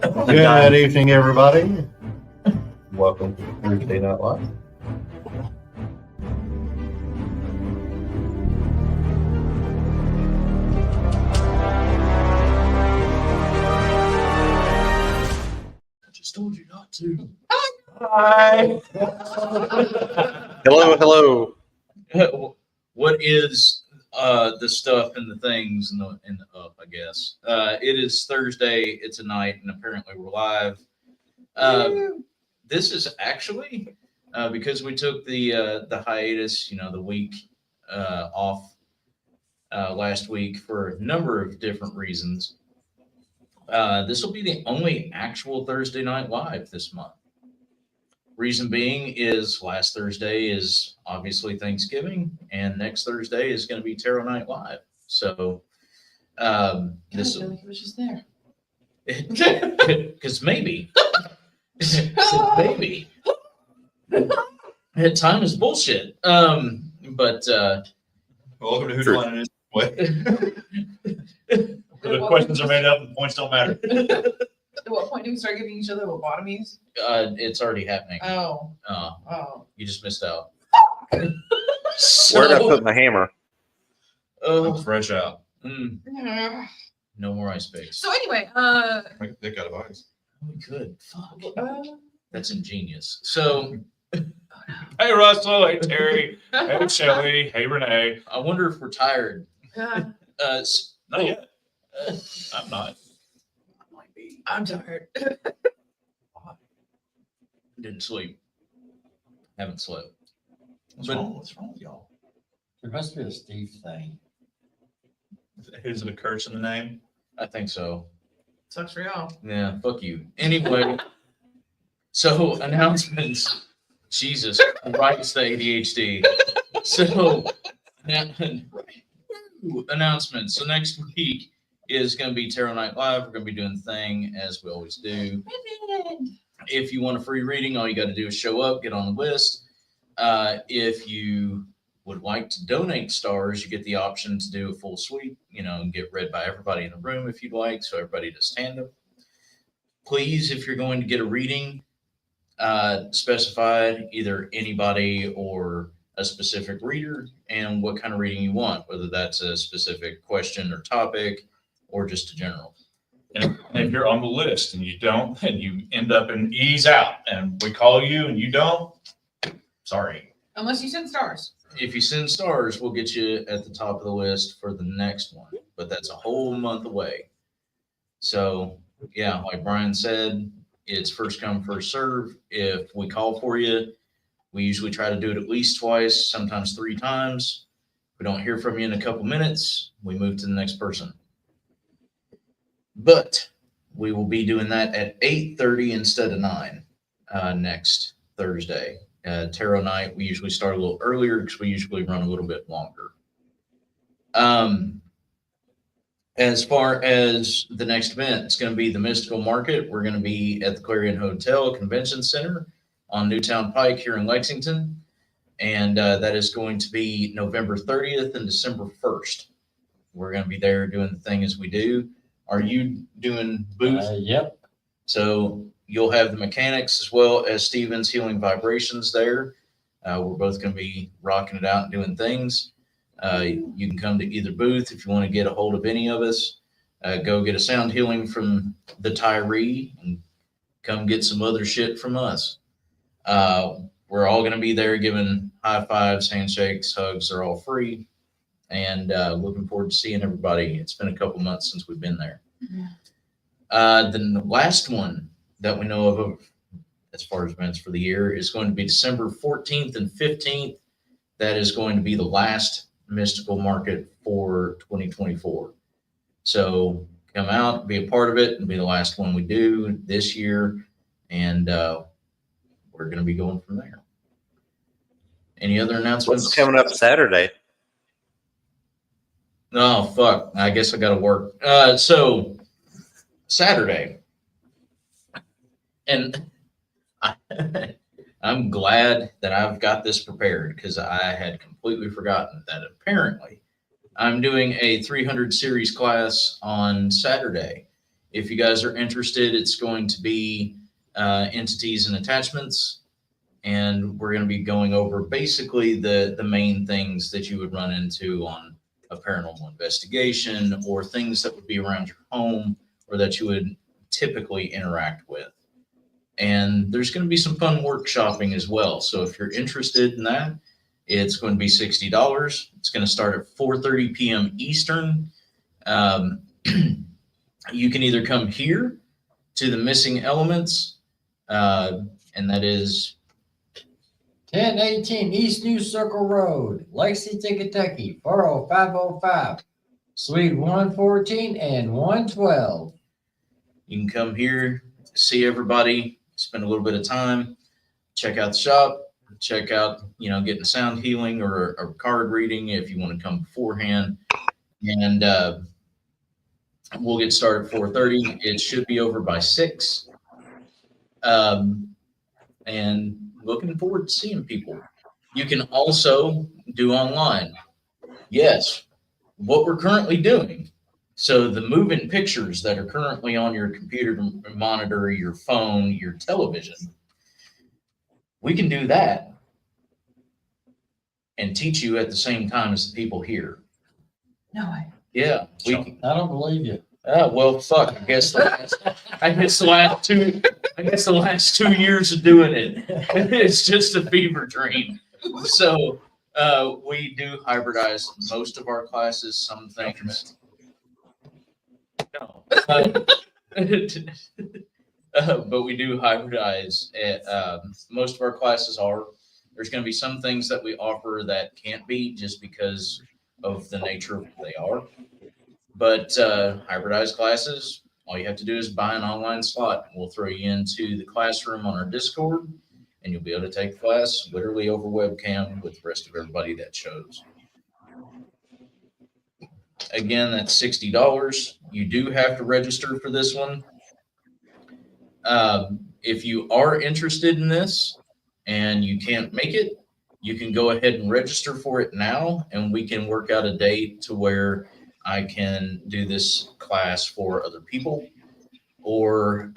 Good evening, everybody. Welcome to Thursday Night Live. I just told you not to. Hi. Hello. What is the stuff and the things and the up? I guess it is Thursday. It's a night, and apparently we're live. This is actually because we took the hiatus, the week off last week for a number of different reasons. This will be the only actual Thursday night live this month. Reason being is last Thursday is obviously Thanksgiving, and next Thursday is going to be Tarot Night Live. So this I feel like he was just there. because maybe time is bullshit. But Welcome to Who Planet Is. The questions are made up and the points don't matter. At what point do we start giving each other lobotomies? it's already happening. Oh. You just missed out. Where did I put my hammer? I'm fresh out. Yeah. No more ice picks. So anyway, They got advice. We could. Fuck. That's ingenious. So Hey Russell, hey Terry, hey Shelly, hey Renee. I wonder if we're tired. Not yet. I'm not. Might be. I'm tired. Didn't sleep. Haven't slept. What's But- wrong? What's wrong with y'all? There must be a Steve thing. Is it a curse in the name? I think so. Sucks for y'all. Yeah, fuck you. Anyway, so announcements. Jesus Christ, the ADHD. So announcements. So next week is going to be Tarot Night Live. We're going to be doing the thing as we always do. If you want a free reading, all you got to do is show up, get on the list. If you would like to donate stars, you get the option to do a full suite, and get read by everybody in the room if you'd like, so everybody to stand up. Please, if you're going to get a reading, specify either anybody or a specific reader and what kind of reading you want, whether that's a specific question or topic or just a general. And if you're on the list and you don't, and you end up in ease out, and we call you and you don't, sorry. Unless you send stars. If you send stars, we'll get you at the top of the list for the next one, but that's a whole month away. So yeah, like Brian said, it's first come, first serve. If we call for you, we usually try to do it at least twice, sometimes 3 times. If we don't hear from you in a couple minutes, we move to the next person. But we will be doing that at 8:30 instead of 9 next Thursday. Tarot night, we usually start a little earlier because we usually run a little bit longer. As far as the next event, it's going to be the Mystical Market. We're going to be at the Clarion Hotel Convention Center on Newtown Pike here in Lexington. And that is going to be November 30th and December 1st. We're going to be there doing the thing as we do. Are you doing booth? Yep. So you'll have the mechanics as well as Steven's Healing Vibrations there. We're both going to be rocking it out and doing things. You can come to either booth if you want to get a hold of any of us. Go get a sound healing from the Tyree and come get some other shit from us. We're all going to be there giving high fives, handshakes, hugs. They're all free. And looking forward to seeing everybody. It's been a couple months since we've been there. Then the last one that we know of as far as events for the year is going to be December 14th and 15th. That is going to be the last Mystical Market for 2024. So come out, be a part of it, and be the last one we do this year. And we're going to be going from there. Any other announcements? What's coming up Saturday? Oh, fuck. I guess I got to work. So Saturday. And I'm glad that I've got this prepared because I had completely forgotten that apparently I'm doing a 300 series class on Saturday. If you guys are interested, it's going to be entities and attachments. And we're going to be going over basically the main things that you would run into on a paranormal investigation or things that would be around your home or that you would typically interact with. And there's going to be some fun workshopping as well. So if you're interested in that, it's going to be $60. It's going to start at 4:30 p.m. Eastern. You can either come here to the Missing Elements, and that is 1018 East New Circle Road, Lexington, Kentucky, 40505, Suite 114 and 112. you can come here, see everybody, spend a little bit of time, check out the shop, check out, getting sound healing or card reading if you want to come beforehand. And we'll get started at 4:30. It should be over by 6. And looking forward to seeing people. You can also do online. Yes, what we're currently doing. So the moving pictures that are currently on your computer monitor, your phone, your television, we can do that and teach you at the same time as the people here. No way. Yeah, we. I don't believe you. Well, fuck. I guess the last 2 years of doing it, it's just a fever dream. So we do hybridize most of our classes. Some things. No. But we do hybridize. Most of our classes are. There's going to be some things that we offer that can't be just because of the nature of what they are. But hybridized classes, all you have to do is buy an online slot. We'll throw you into the classroom on our Discord, and you'll be able to take the class literally over webcam with the rest of everybody that chose. Again, that's $60. You do have to register for this one. If you are interested in this and you can't make it, you can go ahead and register for it now, and we can work out a date to where I can do this class for other people, or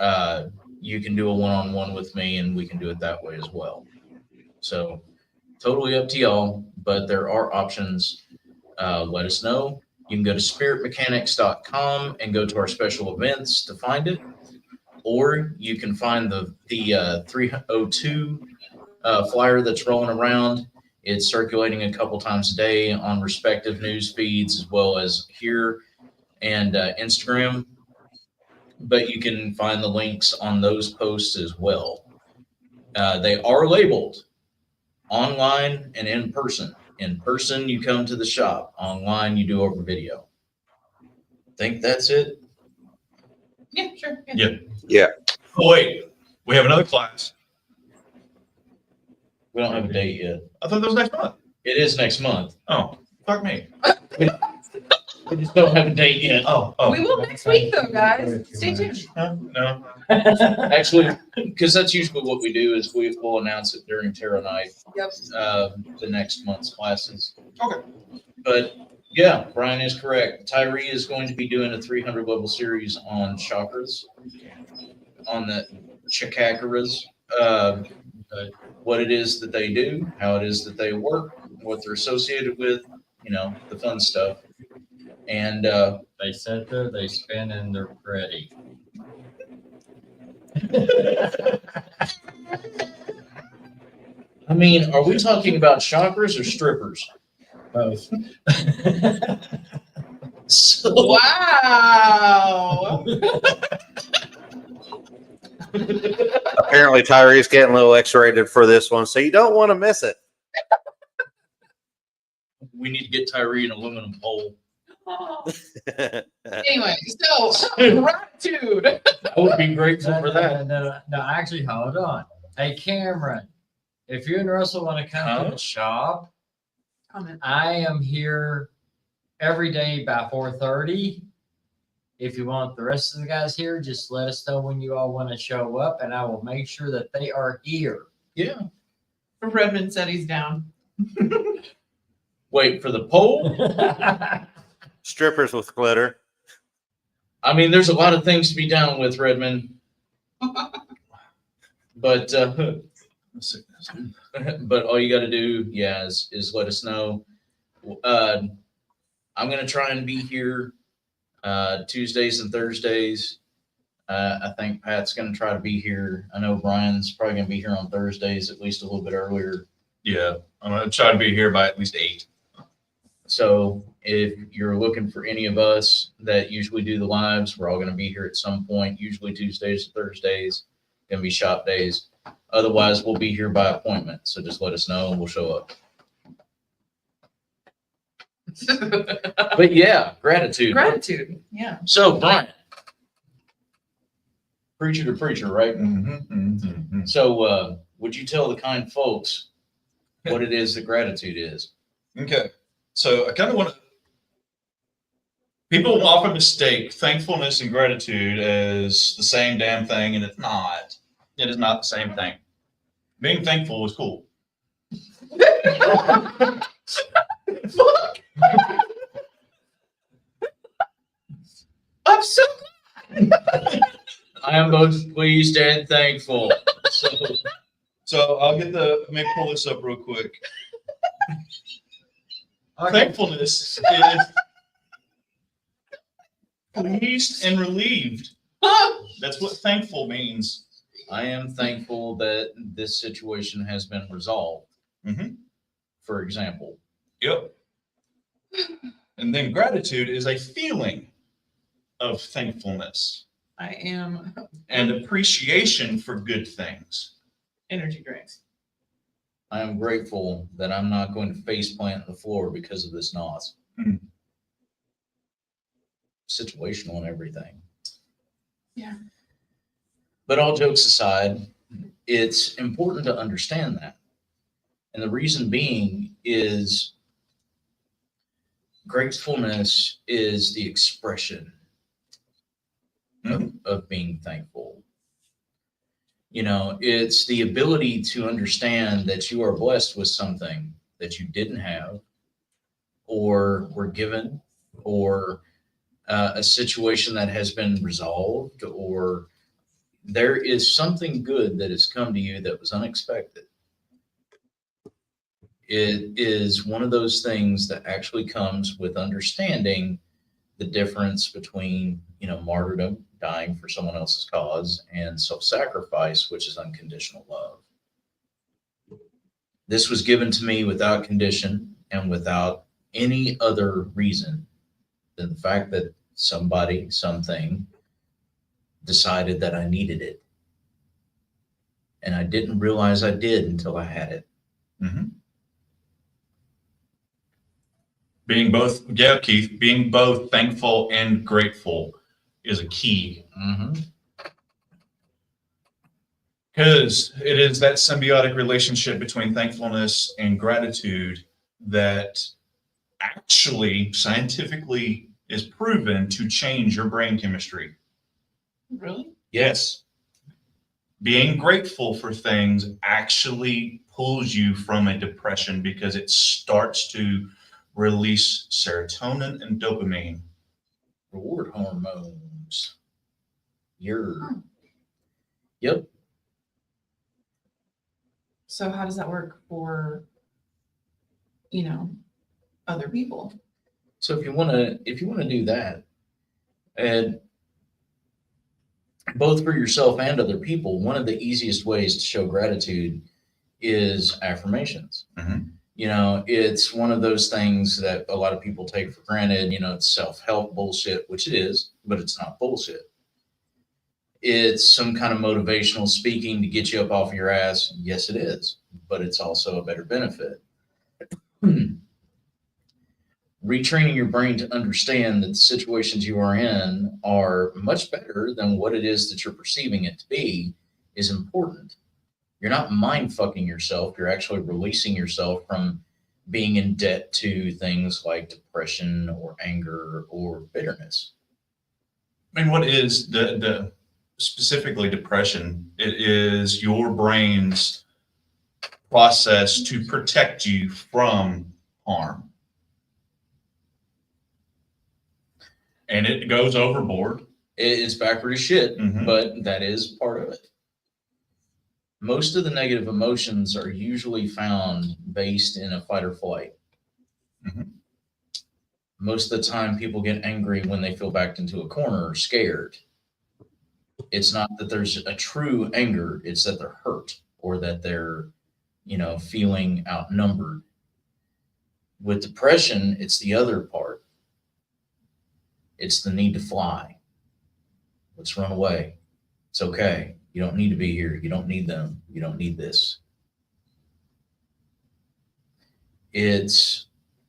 you can do a one-on-one with me and we can do it that way as well. So totally up to y'all, but there are options. Let us know. You can go to spiritmechanics.com and go to our special events to find it, or you can find the 302 flyer that's rolling around. It's circulating a couple times a day on respective news feeds as well as here and Instagram. But you can find the links on those posts as well. They are labeled online and in person. In person, you come to the shop. Online, you do over video. Think that's it? Yeah, sure. Yeah. Oh, wait, we have another class. We don't have a date yet. I thought that was next month. It is next month. Oh, fuck me. We just don't have a date yet. Oh. We will next week though, guys. Stay tuned. No. Actually, because that's usually what we do is we'll announce it during Tarot Night, Yep. the next month's classes. Okay. But yeah, Brian is correct. Tyree is going to be doing a 300 level series on chakras, on the chakras, what it is that they do, how it is that they work, what they're associated with, the fun stuff. And They sit there, they spin, and they're pretty. I mean, are we talking about chakras or strippers? Both. So, Wow. Apparently, Tyree's getting a little X-rated for this one, so you don't want to miss it. we need to get Tyree an aluminum pole. Anyway, so gratitude. I would be grateful for that. No, actually, hold on. Hey, Cameron, if you and Russell want to come to the shop, Comment. I am here every day by 4:30. If you want the rest of the guys here, just let us know when you all want to show up, and I will make sure that they are here. Yeah. Redmond said he's down. Wait for the pole. Strippers with glitter. I mean, there's a lot of things to be down with, Redmond. But but all you got to do, yeah, is let us know. I'm gonna try and be here Tuesdays and Thursdays. I think Pat's gonna try to be here. I know Brian's probably gonna be here on Thursdays, at least a little bit earlier. Yeah, I'm gonna try to be here by at least 8. So if you're looking for any of us that usually do the lives, we're all gonna be here at some point. Usually Tuesdays, Thursdays, gonna be shop days. Otherwise, we'll be here by appointment. So just let us know and we'll show up. But yeah, gratitude. Gratitude. Yeah. So Brian, preacher to preacher, right? So would you tell the kind folks what it is that gratitude is? Okay. So I kind of want to, people often mistake thankfulness and gratitude as the same damn thing, and it's not. It is not the same thing. Being thankful is cool. I'm so I am both pleased and thankful. So So I'll let me pull this up real quick. Okay. Thankfulness is pleased and relieved. That's what thankful means. I am thankful that this situation has been resolved. Mhm. For example, Yep. And then gratitude is a feeling of thankfulness I am and appreciation for good things. energy drinks. I am grateful that I'm not going to face plant on the floor because of this NOS. Hmm. Situational and everything. Yeah. But all jokes aside, it's important to understand that. And the reason being is gratefulness is the expression of being thankful. You know, it's the ability to understand that you are blessed with something that you didn't have or were given, or a situation that has been resolved, or there is something good that has come to you that was unexpected. It is one of those things that actually comes with understanding the difference between, you know, martyrdom, dying for someone else's cause, and self-sacrifice, which is unconditional love. This was given to me without condition and without any other reason than the fact that somebody, something decided that I needed it. And I didn't realize I did until I had it. Mhm. Being both, yeah, Keith, being both thankful and grateful is a key, Mm-hmm. because it is that symbiotic relationship between thankfulness and gratitude that actually scientifically is proven to change your brain chemistry. Really? Yes. Being grateful for things actually pulls you from a depression because it starts to release serotonin and dopamine. Reward hormones. You're, Huh. yep. So how does that work for, other people? So if you want to do that, and both for yourself and other people, one of the easiest ways to show gratitude is affirmations. Mhm. You know, it's one of those things that a lot of people take for granted. You know, it's self-help bullshit, which it is, but it's not bullshit. It's some kind of motivational speaking to get you up off your ass. Yes, it is, but it's also a better benefit. Retraining your brain to understand that the situations you are in are much better than what it is that you're perceiving it to be is important. You're not mind fucking yourself. You're actually releasing yourself from being in debt to things like depression or anger or bitterness. I mean, what is the specifically depression? It is your brain's process to protect you from harm. And it goes overboard It's backward as shit, Mhm. but that is part of it. Most of the negative emotions are usually found based in a fight or flight. Mhm. Most of the time, people get angry when they feel backed into a corner or scared. It's not that there's a true anger, it's that they're hurt or that they're, feeling outnumbered. With depression, it's the other part. It's the need to fly. Let's run away. It's okay. You don't need to be here. You don't need them. You don't need this. It's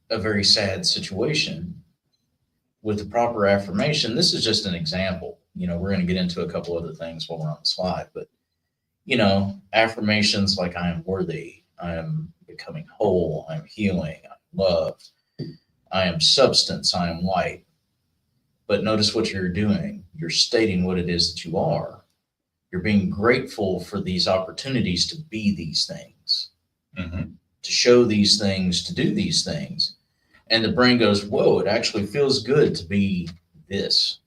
a very sad situation. With the proper affirmation, this is just an example. We're going to get into a couple other things while we're on the slide, but affirmations like I am worthy, I am becoming whole, I'm healing, I'm loved, I am substance, I am light. But notice what you're doing. You're stating what it is that you are. You're being grateful for these opportunities to be these things, Mhm. to show these things, to do these things. And the brain goes, whoa, it actually feels good to be this.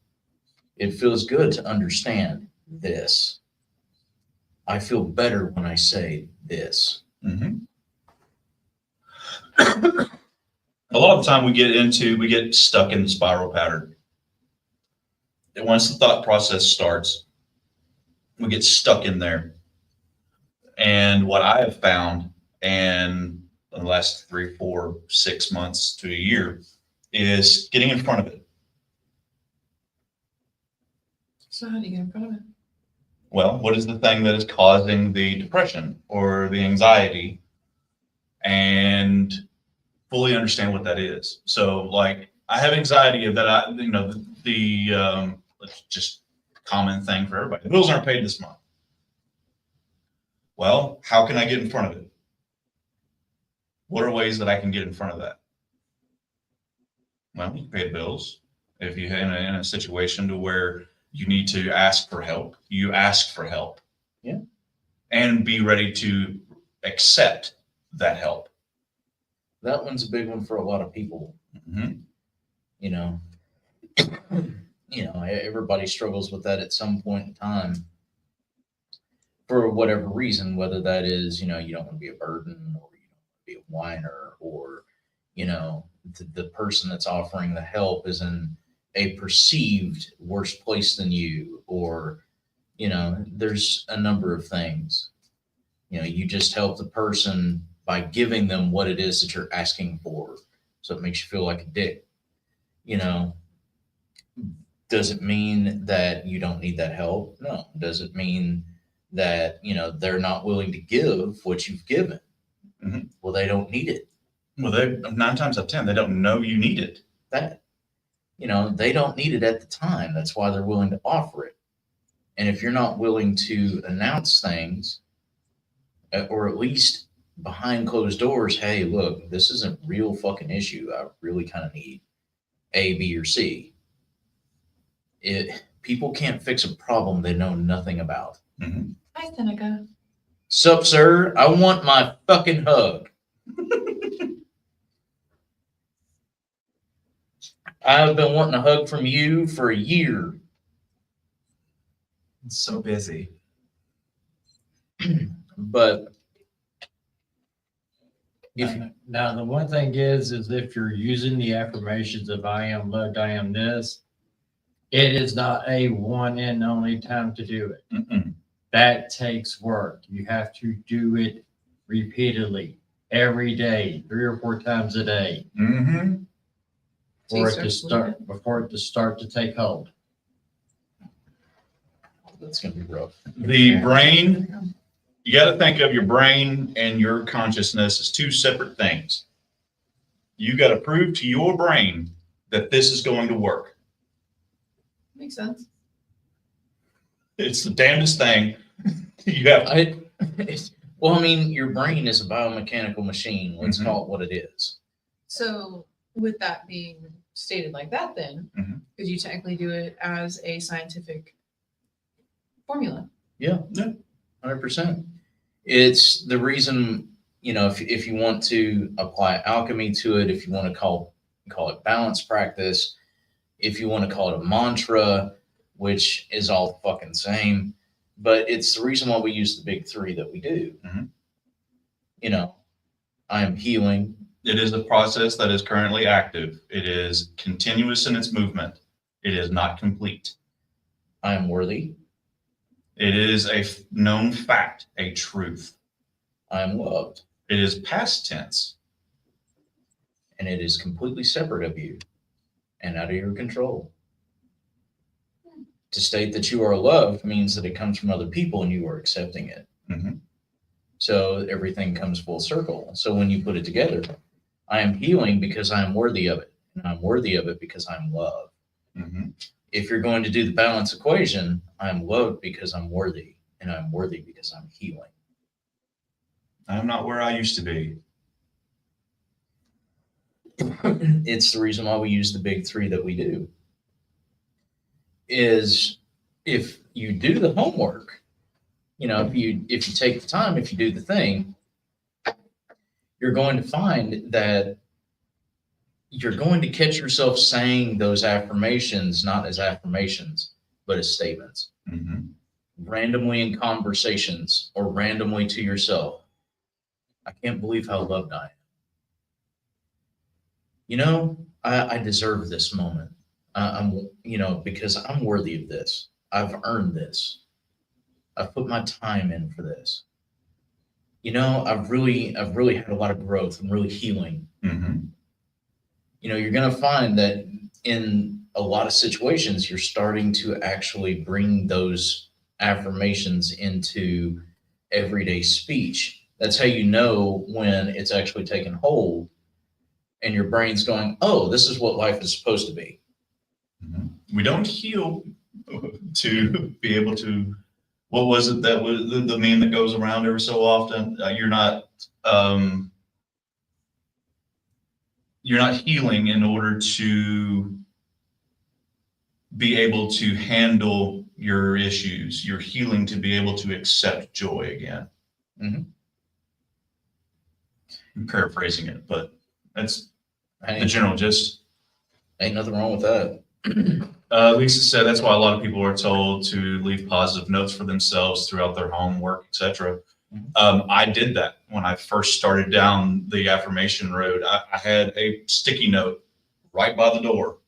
It feels good to understand this. I feel better when I say this. Mhm. A lot of the time we get stuck in the spiral pattern. And once the thought process starts, we get stuck in there. And what I have found, and in the last 3, 4, 6 months to a year, is getting in front of it. So how do you get in front of it? Well, what is the thing that is causing the depression or the anxiety? And fully understand what that is. So, like, I have anxiety of that. Let's just common thing for everybody. The bills aren't paid this month. Well, how can I get in front of it? What are ways that I can get in front of that? Well, you pay the bills. If you're in a situation to where you need to ask for help, you ask for help. Yeah. And be ready to accept that help. That one's a big one for a lot of people. Mm-hmm. Everybody struggles with that at some point in time for whatever reason, whether that is, you don't want to be a burden or you don't want to be a whiner or, the person that's offering the help is in a perceived worse place than you, or, there's a number of things. You just help the person by giving them what it is that you're asking for. So it makes you feel like a dick. Does it mean that you don't need that help? No. Does it mean that, they're not willing to give what you've given? Mhm. Well, they don't need it. Well, 9 times out of 10, they don't know you need it. They don't need it at the time. That's why they're willing to offer it. And if you're not willing to announce things, or at least behind closed doors, hey, look, this is a real fucking issue. I really kind of need A, B, or C. People can't fix a problem they know nothing about. Mm-hmm. Hi, Seneca. Sup, sir? I want my fucking hug. I've been wanting a hug from you for a year. It's so busy. But if Now, the one thing is if you're using the affirmations of I am loved, I am this, it is not a one and only time to do it. Mm-mm. That takes work. You have to do it repeatedly, every day, 3 or 4 times a day, Mm-hmm. before it to start to take hold. that's gonna be rough. The brain, you got to think of your brain and your consciousness as 2 separate things. You got to prove to your brain that this is going to work. Makes sense. It's the damnedest thing. You have Well, I mean, your brain is a biomechanical machine. Let's Mhm. call it what it is. So with that being stated like that, then Mhm. could you technically do it as a scientific formula? 100%. It's the reason, if you want to apply alchemy to it, if you want to call it balance practice, if you want to call it a mantra, which is all fucking same. But it's the reason why we use the big three that we do. Mhm. You know, I am healing. It is a process that is currently active. It is continuous in its movement. It is not complete. I am worthy. It is a known fact, a truth. I am loved. It is past tense. And it is completely separate of you and out of your control. To state that you are loved means that it comes from other people and you are accepting it. Mhm. So everything comes full circle. So when you put it together, I am healing because I am worthy of it. And I'm worthy of it because I'm loved. Mhm. If you're going to do the balance equation, I'm loved because I'm worthy. And I'm worthy because I'm healing. I'm not where I used to be. It's the reason why we use the big three that we do. Is if you do the homework, if you take the time, if you do the thing, you're going to find that you're going to catch yourself saying those affirmations not as affirmations, but as statements, Mhm. randomly in conversations or randomly to yourself. I can't believe how loved I am. I deserve this moment. Because I'm worthy of this. I've earned this. I've put my time in for this. I've really had a lot of growth. I'm really healing. Mhm. You're going to find that in a lot of situations, you're starting to actually bring those affirmations into everyday speech. That's how you know when it's actually taken hold and your brain's going, oh, this is what life is supposed to be. Mhm. We don't heal to be able to. What was it that was the meme that goes around every so often? You're not healing in order to be able to handle your issues. You're healing to be able to accept joy again. Mhm. I'm paraphrasing it, but that's the Ain't, general gist. ain't nothing wrong with that. Lisa said that's why a lot of people are told to leave positive notes for themselves throughout their homework, etc. Mhm. I did that when I first started down the affirmation road. I had a sticky note right by the door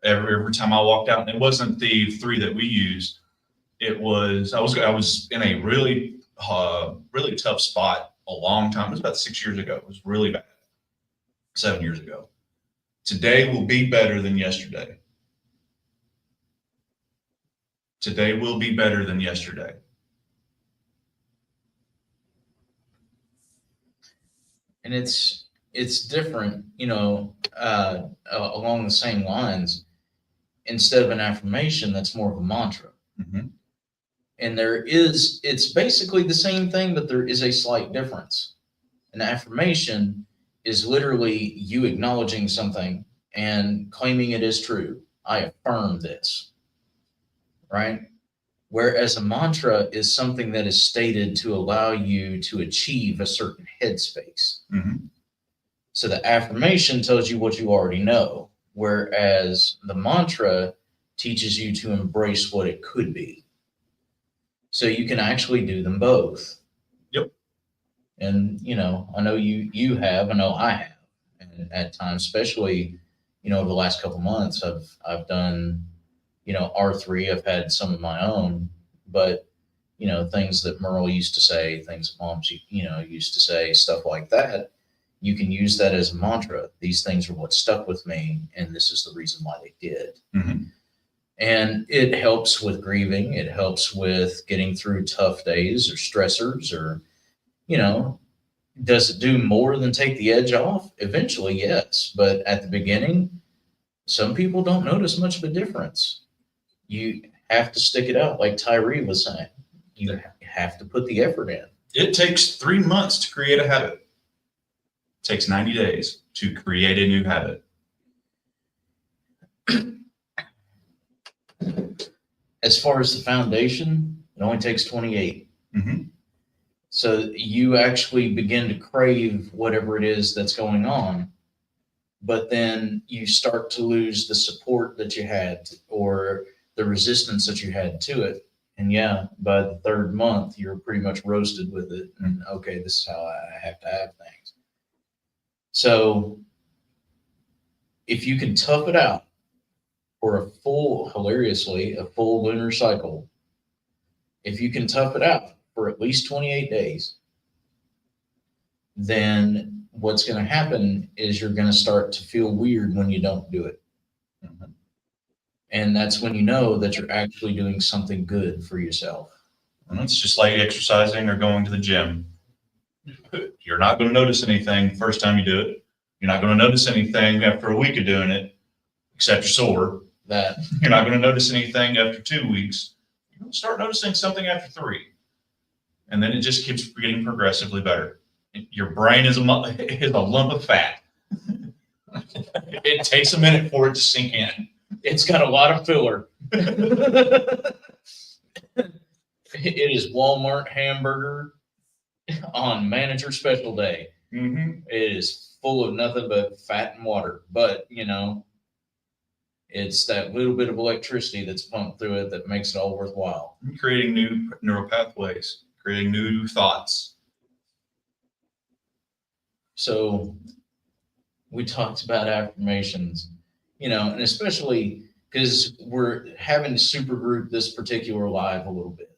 every time I walked out, and it wasn't the three that we used. It was I was in a really tough spot a long time. It was about 6 years ago. It was really bad. 7 years ago. Today will be better than yesterday. Today will be better than yesterday. And it's different, along the same lines. Instead of an affirmation, that's more of a mantra. Mhm. And it's basically the same thing, but there is a slight difference. An affirmation is literally you acknowledging something and claiming it is true. I affirm this, right? Whereas a mantra is something that is stated to allow you to achieve a certain headspace. Mhm. So the affirmation tells you what you already know, whereas the mantra teaches you to embrace what it could be. So you can actually do them both. Yep. And I know you have, I know I have, and at times, especially over the last couple months, I've done R3. I've had some of my own, but things that Merle used to say, things that moms used to say, stuff like that. You can use that as a mantra. These things are what stuck with me, and this is the reason why they did. Mhm. And it helps with grieving. It helps with getting through tough days or stressors, or does it do more than take the edge off? Eventually, yes. But at the beginning, some people don't notice much of a difference. You have to stick it out, like Tyree was saying. You have to put the effort in. It takes 3 months to create a habit. It takes 90 days to create a new habit. As far as the foundation, it only takes 28. Mhm. So you actually begin to crave whatever it is that's going on, but then you start to lose the support that you had, or the resistance that you had to it. And yeah, by the third month, you're pretty much roasted with it. And okay, this is how I have to have things. So if you can tough it out for a full lunar cycle, if you can tough it out for at least 28 days, then what's going to happen is you're going to start to feel weird when you don't do it. And that's when you know that you're actually doing something good for yourself. And it's just like exercising or going to the gym. You're not going to notice anything the first time you do it. You're not going to notice anything after a week of doing it, except you're sore. That You're not going to notice anything after 2 weeks. You're going to start noticing something after 3. And then it just keeps getting progressively better. Your brain is a lump of fat. It takes a minute for it to sink in. it's got a lot of filler. It is Walmart hamburger on manager special day. Mm-hmm. It is full of nothing but fat and water. But, you know, it's that little bit of electricity that's pumped through it that makes it all worthwhile. Creating new neural pathways, creating new thoughts. So we talked about affirmations, you know, and especially because we're having to super group this particular live a little bit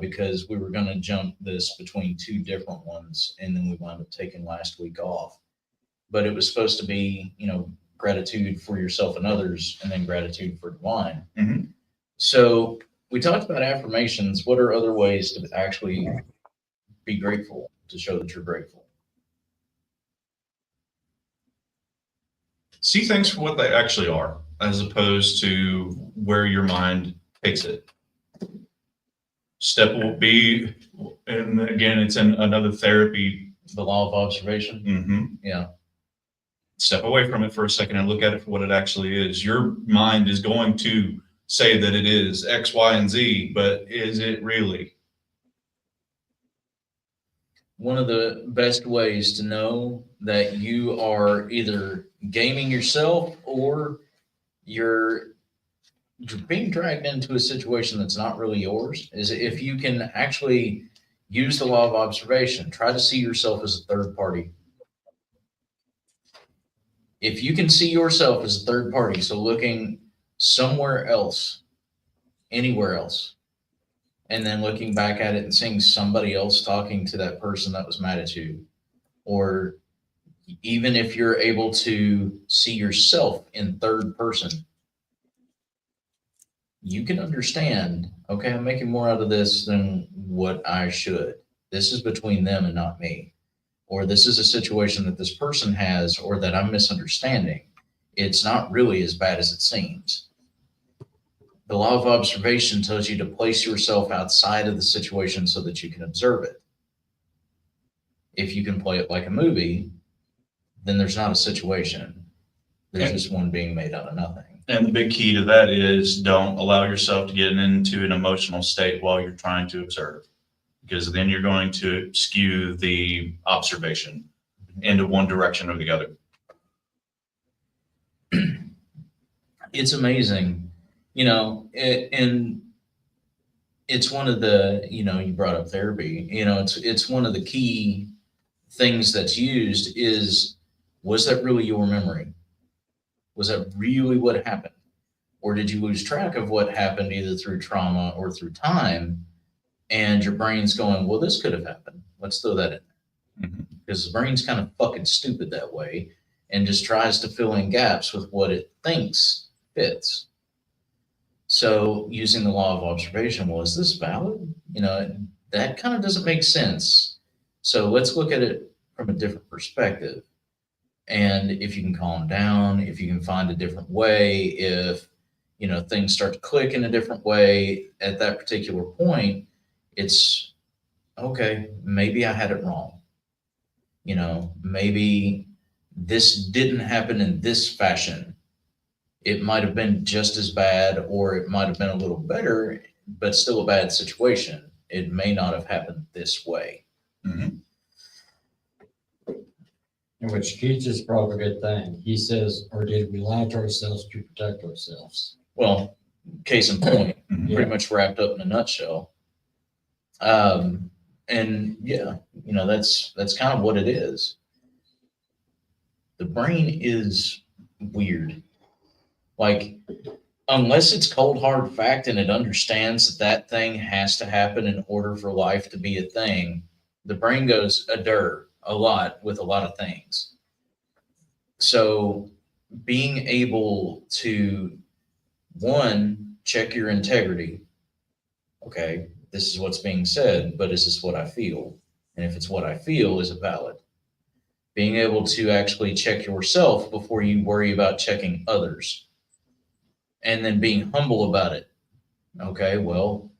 because we were going to jump this between 2 different ones. And then we wound up taking last week off. But it was supposed to be, you know, gratitude for yourself and others, and then gratitude for divine. Mm-hmm. So we talked about affirmations. What are other ways to actually be grateful, to show that you're grateful? See things for what they actually are, as opposed to where your mind takes it. Step will be, and again, it's in another therapy. The law of observation. Mm-hmm. Yeah. Step away from it for a second and look at it for what it actually is. Your mind is going to say that it is X, Y, and Z, but is it really? One of the best ways to know that you are either gaming yourself or you're being dragged into a situation that's not really yours is if you can actually use the law of observation. Try to see yourself as a third party. If you can see yourself as a third party, so looking somewhere else, anywhere else, and then looking back at it and seeing somebody else talking to that person that was mad at you, or even if you're able to see yourself in third person, you can understand, okay, I'm making more out of this than what I should. This is between them and not me. Or this is a situation that this person has or that I'm misunderstanding. It's not really as bad as it seems. The law of observation tells you to place yourself outside of the situation so that you can observe it. If you can play it like a movie, then there's not a situation. There's just one being made out of nothing. And the big key to that is don't allow yourself to get into an emotional state while you're trying to observe, because then you're going to skew the observation into one direction or the other. It's amazing, you know, and it's one of the, you know, you brought up therapy, you know, it's one of the key things that's used is, was that really your memory? Was that really what happened? Or did you lose track of what happened either through trauma or through time? And your brain's going, well, this could have happened. Let's throw that in there. Mm-hmm. Because the brain's kind of fucking stupid that way and just tries to fill in gaps with what it thinks fits. So using the law of observation, well, is this valid? You know, that kind of doesn't make sense. So let's look at it from a different perspective. And if you can calm down, if you can find a different way, if, you know, things start to click in a different way at that particular point, it's okay, maybe I had it wrong. You know, maybe this didn't happen in this fashion. It might have been just as bad, or it might have been a little better, but still a bad situation. It may not have happened this way. Mm-hmm. In which Keith just brought up a good thing. He says, or did we lie to ourselves to protect ourselves? Well, case in point, Mhm. pretty much wrapped up in a nutshell. And yeah, that's kind of what it is. The brain is weird. Like, unless it's cold hard fact and it understands that that thing has to happen in order for life to be a thing, the brain goes a lot with a lot of things. So being able to, one, check your integrity. Okay, this is what's being said, but is this what I feel? And if it's what I feel, is it valid? Being able to actually check yourself before you worry about checking others. And then being humble about it. Okay, well,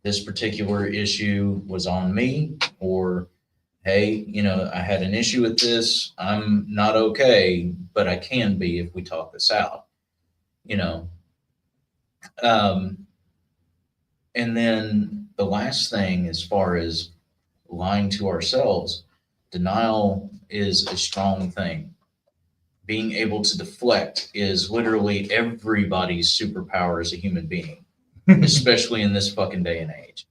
this particular issue was on me, or hey, I had an issue with this. I'm not okay, but I can be if we talk this out. And then the last thing, as far as lying to ourselves, denial is a strong thing. Being able to deflect is literally everybody's superpower as a human being, especially in this fucking day and age.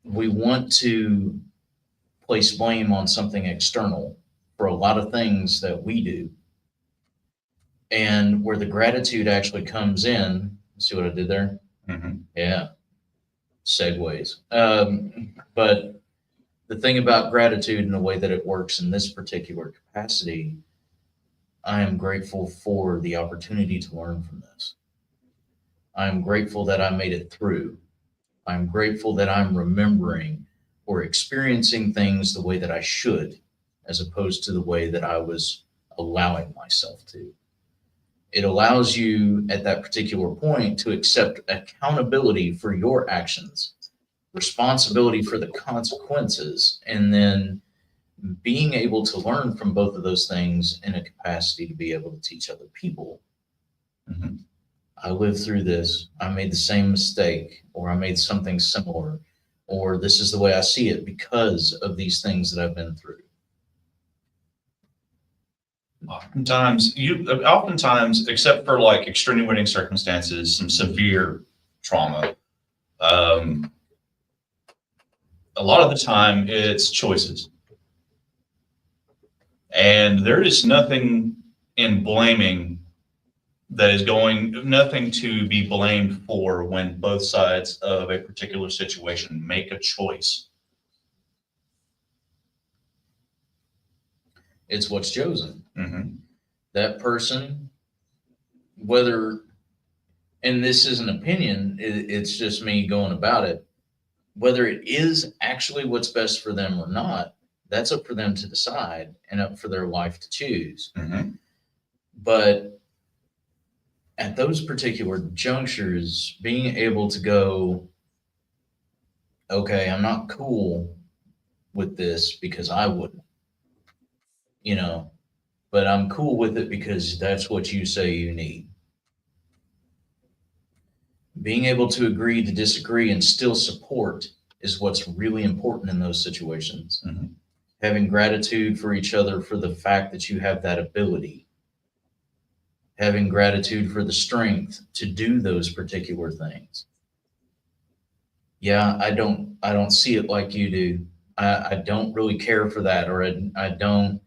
We want to place blame on something external for a lot of things that we do. And where the gratitude actually comes in, see what I did there? Mhm. Yeah. Segues. But the thing about gratitude and the way that it works in this particular capacity, I am grateful for the opportunity to learn from this. I'm grateful that I made it through. I'm grateful that I'm remembering or experiencing things the way that I should, as opposed to the way that I was allowing myself to. It allows you at that particular point to accept accountability for your actions, responsibility for the consequences, and then being able to learn from both of those things in a capacity to be able to teach other people. Mhm. I lived through this. I made the same mistake, or I made something similar, or this is the way I see it because of these things that I've been through. Oftentimes, except for like extenuating circumstances, some severe trauma, a lot of the time it's choices. And there is nothing in blaming nothing to be blamed for when both sides of a particular situation make a choice. It's what's chosen. Mm-hmm. That person, whether, and this is an opinion, it's just me going about it, whether it is actually what's best for them or not, that's up for them to decide and up for their life to choose. Mm-hmm. But at those particular junctures, being able to go, okay, I'm not cool with this because I wouldn't, but I'm cool with it because that's what you say you need. Being able to agree to disagree and still support is what's really important in those situations. Mhm. Having gratitude for each other for the fact that you have that ability. Having gratitude for the strength to do those particular things. Yeah, I don't see it like you do. I don't really care for that, or I don't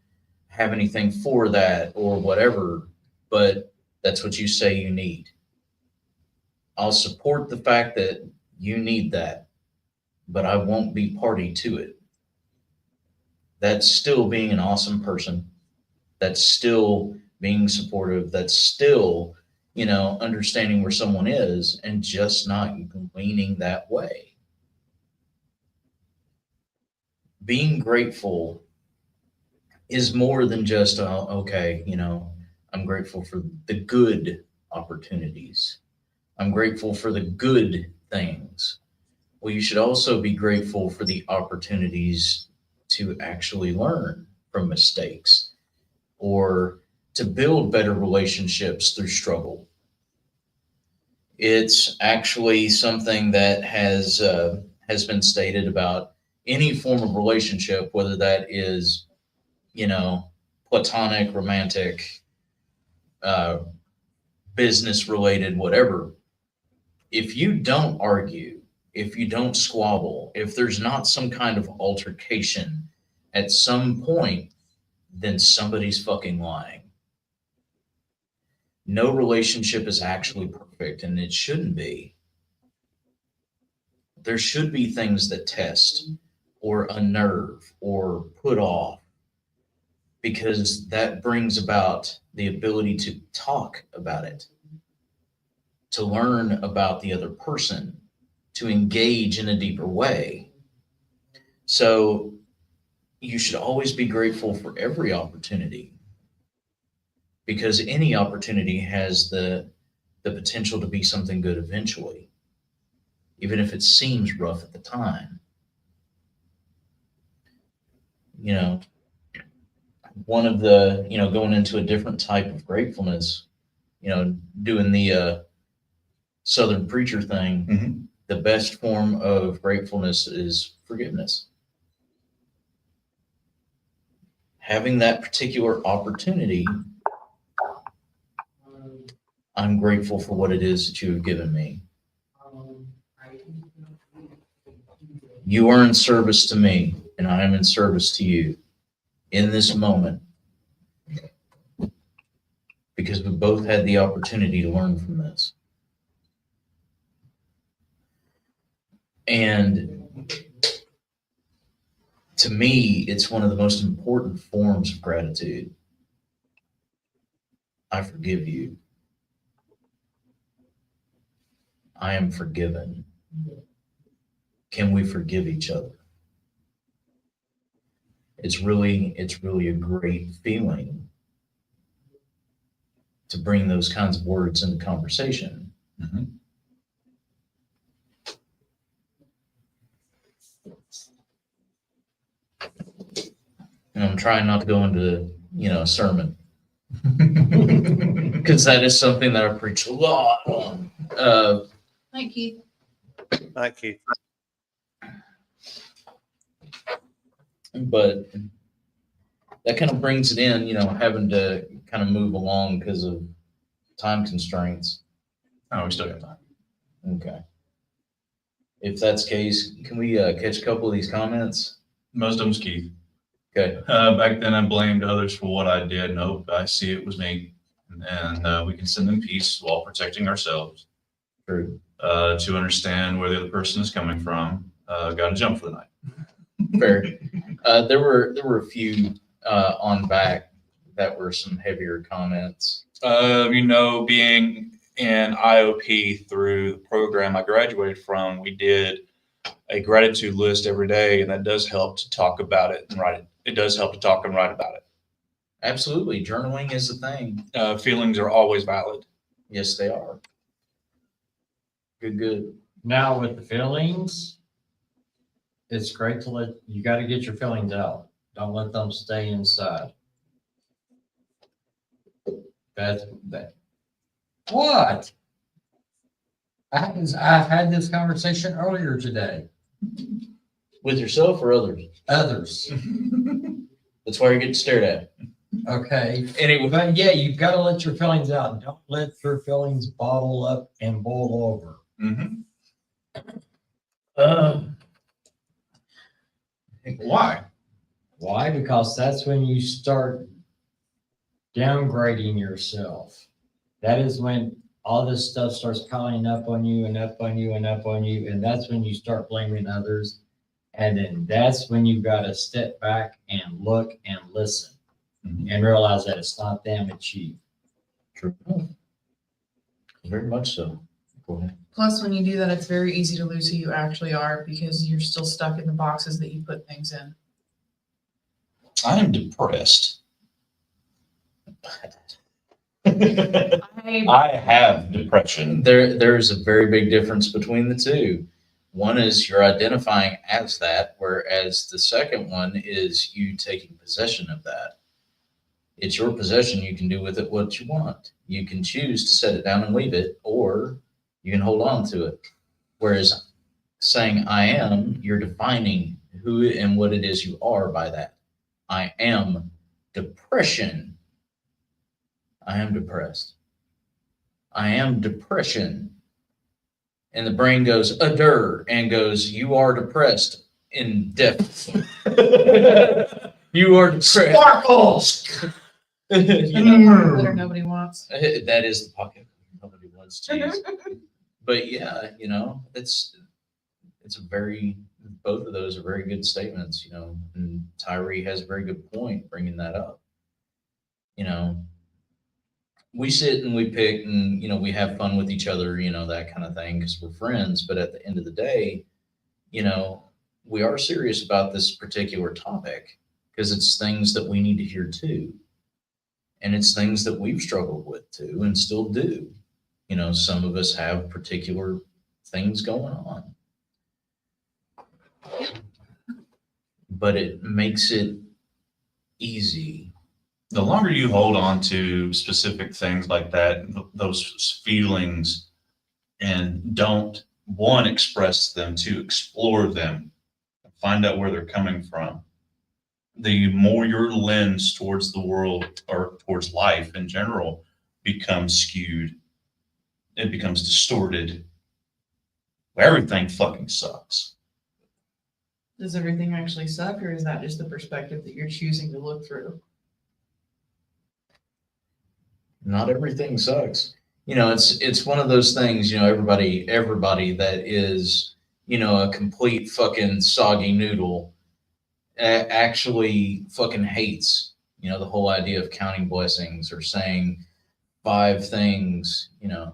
have anything for that, or whatever, but that's what you say you need. I'll support the fact that you need that, but I won't be party to it. That's still being an awesome person. That's still being supportive. That's still, understanding where someone is and just not leaning that way. Being grateful is more than just, okay, I'm grateful for the good opportunities. I'm grateful for the good things. Well, you should also be grateful for the opportunities to actually learn from mistakes or to build better relationships through struggle. It's actually something that has been stated about any form of relationship, whether that is, platonic, romantic, business related, whatever. If you don't argue, if you don't squabble, if there's not some kind of altercation at some point, then somebody's fucking lying. No relationship is actually perfect, and it shouldn't be. There should be things that test or unnerve or put off, because that brings about the ability to talk about it, to learn about the other person, to engage in a deeper way. So you should always be grateful for every opportunity, because any opportunity has the potential to be something good eventually, even if it seems rough at the time. You know, one of the, going into a different type of gratefulness, doing the Southern preacher thing, Mhm. the best form of gratefulness is forgiveness. Having that particular opportunity, I'm grateful for what it is that you have given me. You are in service to me, and I am in service to you in this moment, because we both had the opportunity to learn from this. And to me, it's one of the most important forms of gratitude. I forgive you. I am forgiven. Can we forgive each other? It's really a great feeling to bring those kinds of words into conversation. Mhm. And I'm trying not to go into, a sermon, because that is something that I preach a lot on. Thank you. Thank you. But that kind of brings it in, having to kind of move along because of time constraints. Oh, we still got time. Okay. If that's the case, can we catch a couple of these comments? Most of them's Keith. Okay. Back then, I blamed others for what I did. Nope, I see it was me. And we can send them peace while protecting ourselves. True. To understand where the other person is coming from. Got to jump for the night. Fair. There were a few on back that were some heavier comments. Being in IOP through the program I graduated from, we did a gratitude list every day, and that does help to talk about it and write it. It does help to talk and write about it. Absolutely. Journaling is a thing. Feelings are always valid. Yes, they are. Good. Now with the feelings, it's great to you got to get your feelings out. Don't let them stay inside. That's that. What? I've had this conversation earlier today. With yourself or others? Others. That's why you're getting stared at. Okay. Anyway, But yeah, you've got to let your feelings out. Don't let your feelings bottle up and boil over. Mm-hmm. why? Why? Because that's when you start downgrading yourself. That is when all this stuff starts piling up on you and up on you and up on you. And that's when you start blaming others. And then that's when you've got to step back and look and listen and realize that it's not them, it's you. True. Very much so. Go ahead. Plus, when you do that, it's very easy to lose who you actually are because you're still stuck in the boxes that you put things in. I am depressed. I have depression. There's a very big difference between the two. One is you're identifying as that, whereas the second one is you taking possession of that. It's your possession. You can do with it what you want. You can choose to set it down and leave it, or you can hold on to it. Whereas saying I am, you're defining who and what it is you are by that. I am depression. I am depressed. I am depression. And the brain goes, and goes, you are depressed indefinitely. You are depressed. Sparkles. You know, Glitter nobody wants. that is the pocket nobody wants to use. But yeah, you know, it's a very, both of those are very good statements, you know, and Tyree has a very good point bringing that up. You know, we sit and we pick and, you know, we have fun with each other, you know, that kind of thing, because we're friends. But at the end of the day, you know, we are serious about this particular topic because it's things that we need to hear too. And it's things that we've struggled with too and still do. You know, some of us have particular things going on. But it makes it easy. The longer you hold on to specific things like that, those feelings, and don't, one, express them, two, explore them, find out where they're coming from, the more your lens towards the world or towards life in general becomes skewed. It becomes distorted. Everything fucking sucks. Does everything actually suck, or is that just the perspective that you're choosing to look through? Not everything sucks. You know, it's one of those things, you know, everybody that is, you know, a complete fucking soggy noodle actually fucking hates, you know, the whole idea of counting blessings or saying 5 things, you know,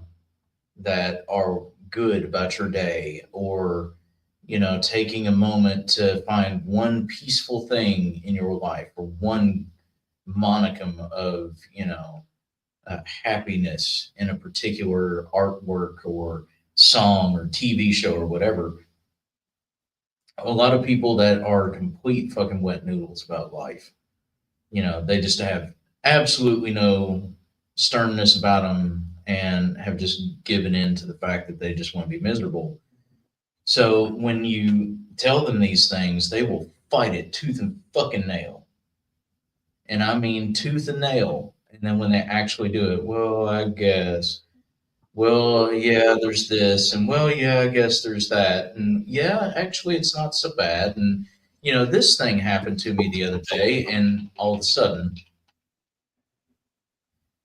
that are good about your day, or, you know, taking a moment to find one peaceful thing in your life or one monicum of, you know, happiness in a particular artwork or song or TV show or whatever. A lot of people that are complete fucking wet noodles about life, you know, they just have absolutely no sternness about them and have just given in to the fact that they just want to be miserable. So when you tell them these things, they will fight it tooth and fucking nail. And I mean tooth and nail. And then when they actually do it, well, I guess, well, yeah, there's this, and well, yeah, I guess there's that, and yeah, actually, it's not so bad, and you know, this thing happened to me the other day, and all of a sudden,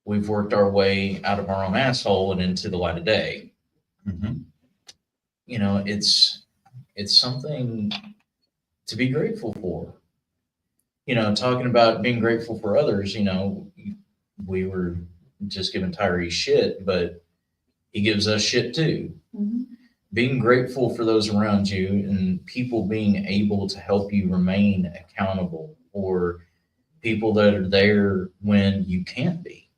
we've worked our way out of our own asshole and into the light of day. Mm-hmm. You know, it's something to be grateful for. You know, talking about being grateful for others, you know, we were just giving Tyree shit, but he gives us shit too. Mm-hmm. Being grateful for those around you and people being able to help you remain accountable, or people that are there when you can't be,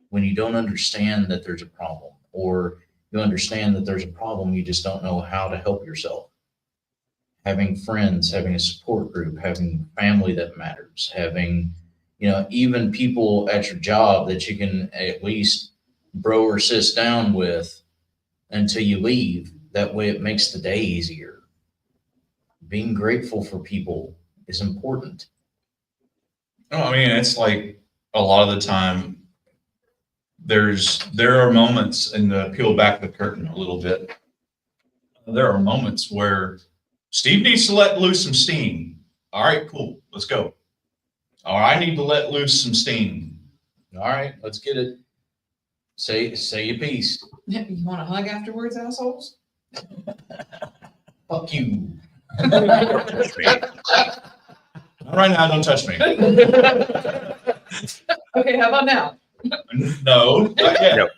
when you don't understand that there's a problem, or you understand that there's a problem, you just don't know how to help yourself. Having friends, having a support group, having family that matters, having, you know, even people at your job that you can at least bro or sis down with until you leave. That way it makes the day easier. Being grateful for people is important. No, I mean, it's like a lot of the time there are moments, and to peel back the curtain a little bit, there are moments where Steve needs to let loose some steam. All right, cool. Let's go. Or I need to let loose some steam. All right, let's get it. Say your piece. You want a hug afterwards, assholes? Fuck you. Don't touch me. Not right now, don't touch me. Okay, how about now? No, not yet.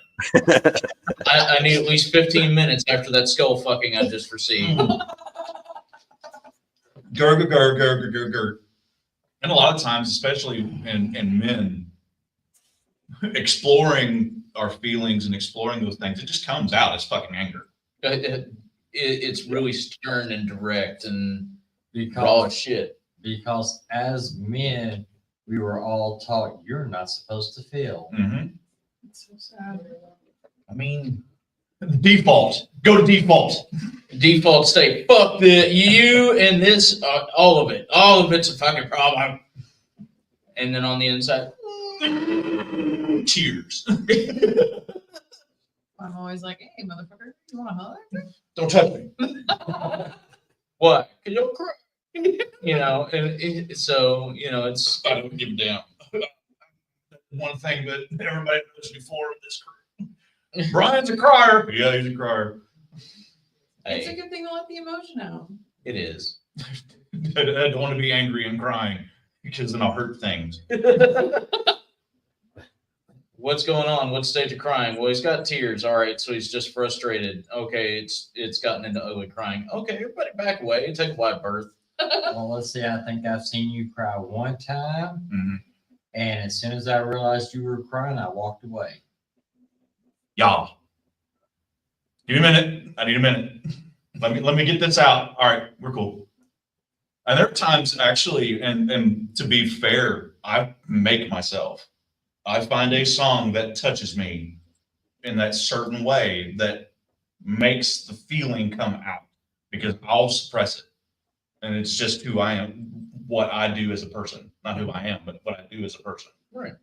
I need at least 15 minutes after that skull fucking I just received. Gur. And a lot of times, especially in men, exploring our feelings and exploring those things, it just comes out as fucking anger. It's really stern and direct and raw as shit. Because as men, we were all taught you're not supposed to feel. Mm-hmm. It's so sad. I mean, Default. Go to default. default state. Fuck you and this, all of it. All of it's a fucking problem. And then on the inside, Tears. I'm always like, hey, motherfucker, you want a hug? Don't touch me. What? You don't cry. You know, and so, you know, it's, I don't give a damn. One thing that everybody knows before this career. Brian's a crier. Yeah, he's a crier. It's a hey, good thing to let the emotion out. it is. I don't want to be angry and crying because then I'll hurt things. What's going on? What stage of crying? Well, he's got tears. All right, so he's just frustrated. Okay, it's gotten into ugly crying. Okay, everybody back away. Take a wide berth. Well, let's see. I think I've seen you cry one time, Mhm. and as soon as I realized you were crying, I walked away. Yeah. Give me a minute. I need a minute. Let me get this out. All right, we're cool. And there are times actually, and to be fair, I make myself. I find a song that touches me in that certain way that makes the feeling come out because I'll suppress it. And it's just who I am, what I do as a person. Not who I am, but what I do as a person. Right.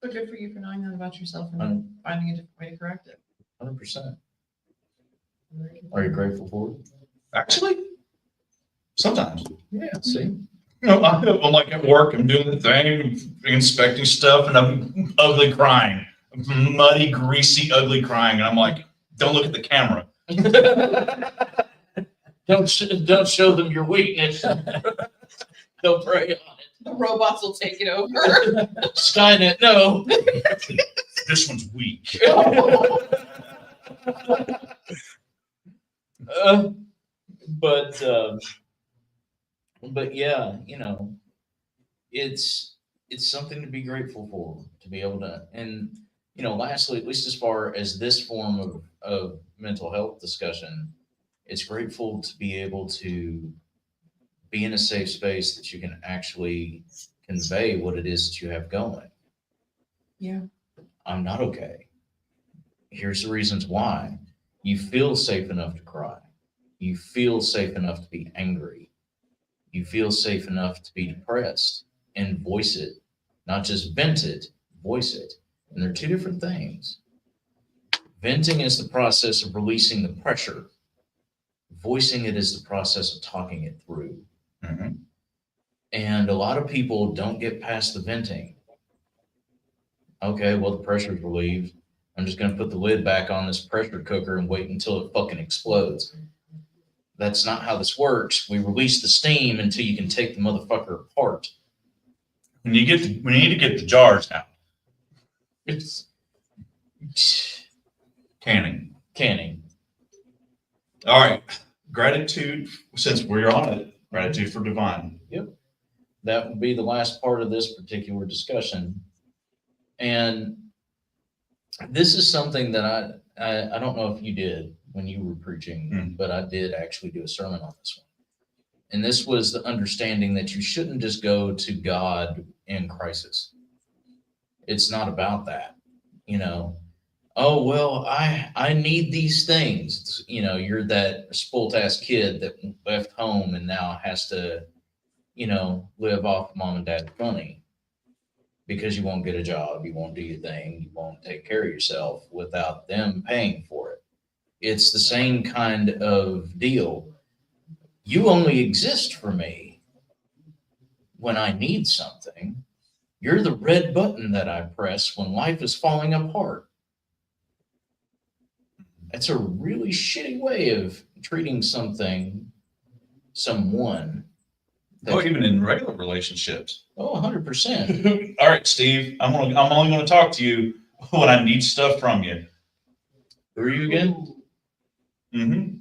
But good for you for knowing that about yourself and Um, finding a different way to correct it. 100%. Are you grateful for it? Actually, sometimes. Yeah, see? You know, I'm like at work, I'm doing the thing, inspecting stuff, and I'm ugly crying. Muddy, greasy, ugly crying. And I'm like, don't look at the camera. Don't show them your weakness. They'll prey on The robots will take it over. it. Skynet, no. This one's weak. Uh, but yeah, you know, it's something to be grateful for, to be able to, and you know, lastly, at least as far as this form of mental health discussion, it's grateful to be able to be in a safe space that you can actually convey what it is that you have going. Yeah. I'm not okay. Here's the reasons why. You feel safe enough to cry. You feel safe enough to be angry. You feel safe enough to be depressed and voice it. Not just vent it, voice it. And they're two different things. Venting is the process of releasing the pressure. Voicing it is the process of talking it through. Mhm. And a lot of people don't get past the venting. Okay, well, the pressure's relieved. I'm just going to put the lid back on this pressure cooker and wait until it fucking explodes. That's not how this works. We release the steam until you can take the motherfucker apart. We need to get the jars out. It's Canning. canning. All right. Gratitude, since we're on it, gratitude for divine. That would be the last part of this particular discussion. And this is something that I don't know if you did when you were preaching, but I did actually do a sermon on this one. And this was the understanding that you shouldn't just go to God in crisis. It's not about that, you know. Oh, well, I need these things. It's, you know, you're that spoiled ass kid that left home and now has to, you know, live off mom and dad's money because you won't get a job, you won't do your thing, you won't take care of yourself without them paying for it. It's the same kind of deal. You only exist for me when I need something. You're the red button that I press when life is falling apart. That's a really shitty way of treating someone. Oh, even in regular relationships. Oh, 100%. All right, Steve, I'm only going to talk to you when I need stuff from you. Who are you again? Mm-hmm.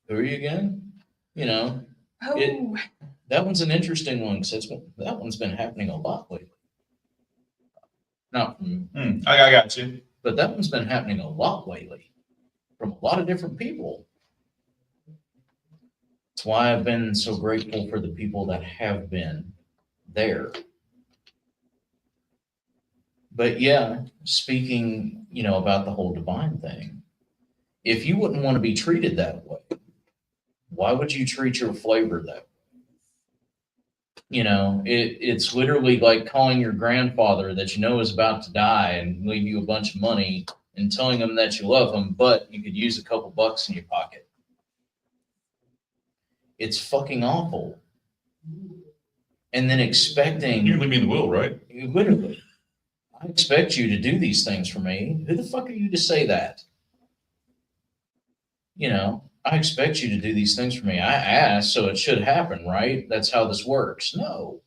Who are you again? You know, Oh, that one's an interesting one because that one's been happening a lot lately. Not from, I got you. but that one's been happening a lot lately from a lot of different people. That's why I've been so grateful for the people that have been there. But yeah, speaking, you know, about the whole divine thing, if you wouldn't want to be treated that way, why would you treat your flavor that way? You know, it's literally like calling your grandfather that you know is about to die and leave you a bunch of money and telling them that you love them, but you could use a couple bucks in your pocket. It's fucking awful. And then expecting, You can leave me in the will, right? literally, I expect you to do these things for me. Who the fuck are you to say that? You know, I expect you to do these things for me. I asked, so it should happen, right? That's how this works. No.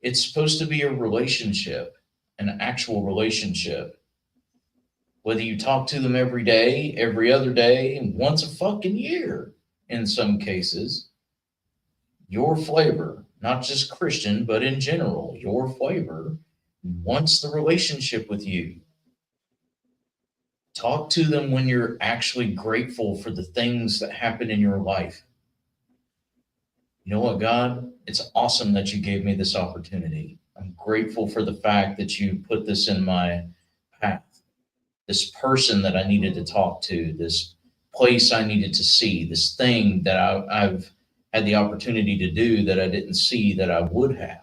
It's supposed to be a relationship, an actual relationship. Whether you talk to them every day, every other day, and once a fucking year in some cases, your flavor, not just Christian, but in general, your flavor wants the relationship with you. Talk to them when you're actually grateful for the things that happen in your life. You know what, God? It's awesome that you gave me this opportunity. I'm grateful for the fact that you put this in my path. This person that I needed to talk to, this place I needed to see, this thing that I've had the opportunity to do that I didn't see that I would have.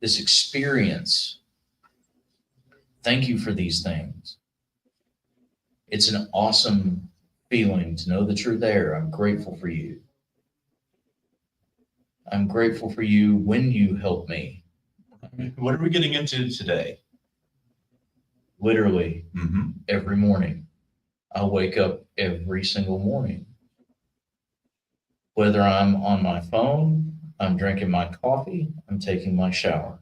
This experience. Thank you for these things. It's an awesome feeling to know that you're there. I'm grateful for you. I'm grateful for you when you help me. What are we getting into today? Literally Mm-hmm. every morning. I wake up every single morning. Whether I'm on my phone, I'm drinking my coffee, I'm taking my shower.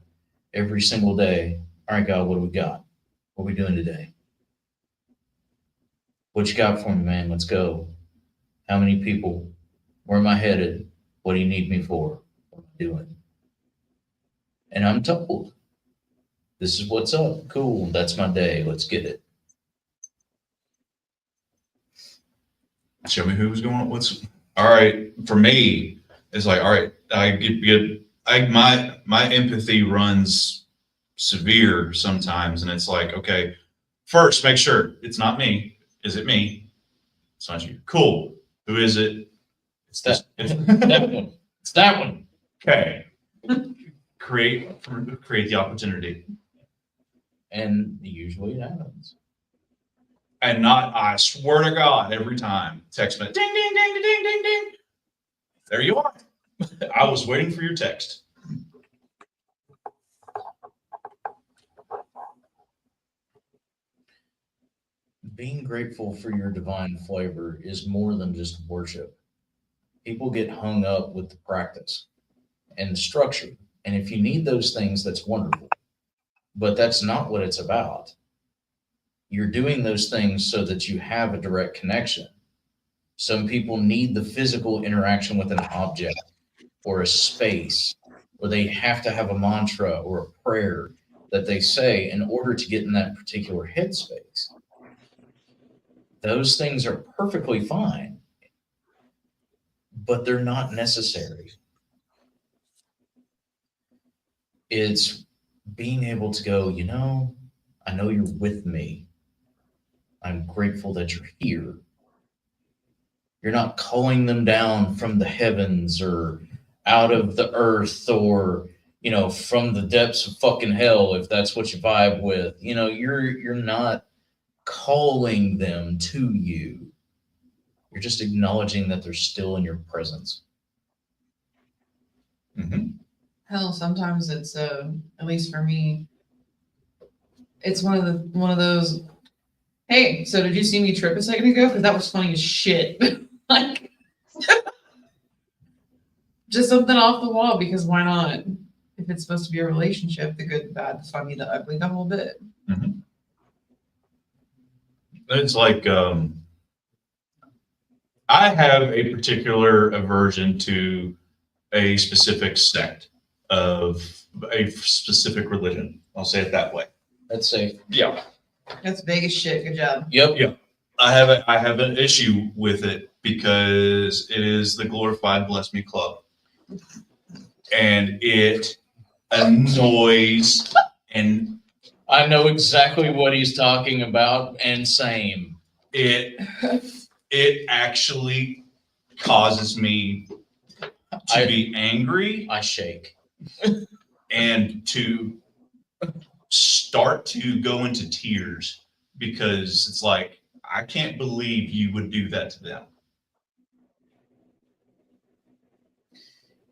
Every single day. All right, God, what do we got? What are we doing today? What you got for me, man? Let's go. How many people? Where am I headed? What do you need me for? What am I doing? And I'm told, this is what's up. Cool. That's my day. Let's get it. Show me who's going. What's all right for me? It's like, all right, my empathy runs severe sometimes, and it's like, okay, first make sure it's not me. Is it me? It's not you. Cool. Who is it? It's this. That one. It's that one. Okay. Create the opportunity, And usually it happens. and not. I swear to God, every time text me, ding ding ding ding ding ding. There you are. I was waiting for your text. Being grateful for your divine flavor is more than just worship. People get hung up with the practice and the structure. And if you need those things, that's wonderful. But that's not what it's about. You're doing those things so that you have a direct connection. Some people need the physical interaction with an object or a space, or they have to have a mantra or a prayer that they say in order to get in that particular headspace. Those things are perfectly fine, but they're not necessary. It's being able to go, you know, I know you're with me. I'm grateful that you're here. You're not calling them down from the heavens or out of the earth or, you know, from the depths of fucking hell, if that's what you vibe with. You know, you're not calling them to you. You're just acknowledging that they're still in your presence. Mm-hmm. Hell, sometimes it's at least for me, it's one of those. Hey, so did you see me trip a second ago? Because that was funny as shit. Like, just something off the wall. Because why not? If it's supposed to be a relationship, the good, the bad, the funny, the ugly, the whole bit. Mm-hmm. It's like I have a particular aversion to a specific sect of a specific religion. I'll say it that way. That's safe. Yeah. That's big as shit. Good job. Yep. Yeah. I have an issue with it because it is the glorified Bless Me Club. And it annoys and I know exactly what he's talking about, and same. it actually causes me to be angry I shake. and to start to go into tears because it's like, I can't believe you would do that to them.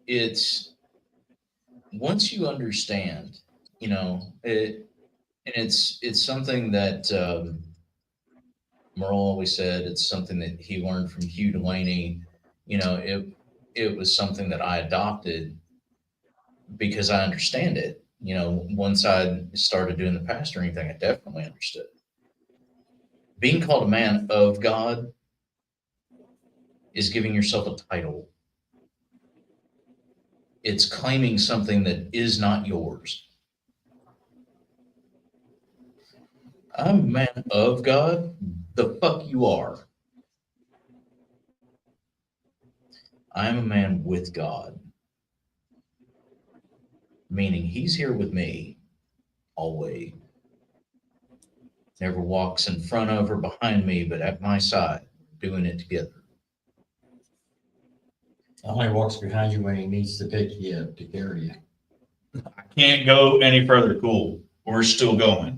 It's once you understand, you know, it, and it's something that Merle always said. It's something that he learned from Hugh Delaney. You know, it was something that I adopted because I understand it. You know, once I started doing the pastoring thing, I definitely understood. Being called a man of God is giving yourself a title. It's claiming something that is not yours. I'm a man of God. The fuck you are. I am a man with God. Meaning he's here with me always. Never walks in front of or behind me, but at my side, doing it together. Only walks behind you when he needs to pick you up to carry you. I can't go any further. Cool. We're still going.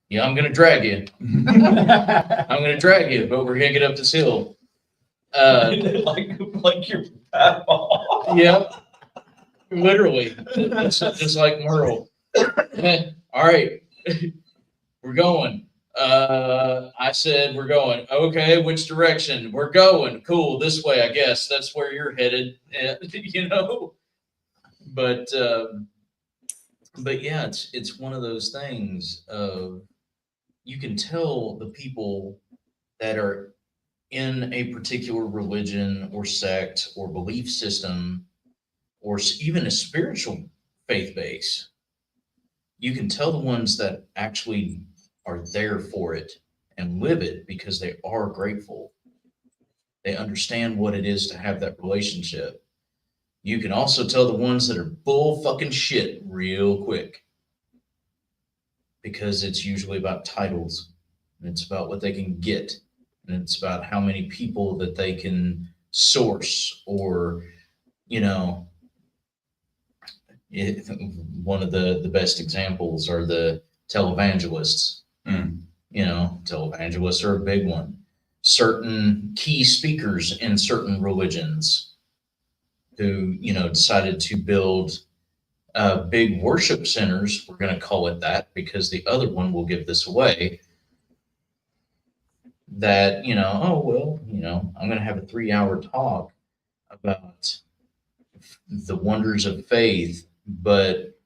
Yeah, I'm gonna drag you. I'm gonna drag you, but we're gonna get up this hill. Like your papa. Yeah, literally, just like Merle. All right, we're going. I said we're going. Okay, which direction? We're going. Cool, this way, I guess. That's where you're headed. You know, but yeah, it's one of those things of you can tell the people that are in a particular religion or sect or belief system or even a spiritual faith base. You can tell the ones that actually are there for it and live it because they are grateful. They understand what it is to have that relationship. You can also tell the ones that are bull fucking shit real quick because it's usually about titles and it's about what they can get and it's about how many people that they can source or, you know, one of the best examples are the televangelists. You know, televangelists are a big one. Certain key speakers in certain religions who, you know, decided to build big worship centers. We're going to call it that because the other one will give this away. That, you know, oh, well, you know, I'm going to have a 3-hour talk about the wonders of faith, but,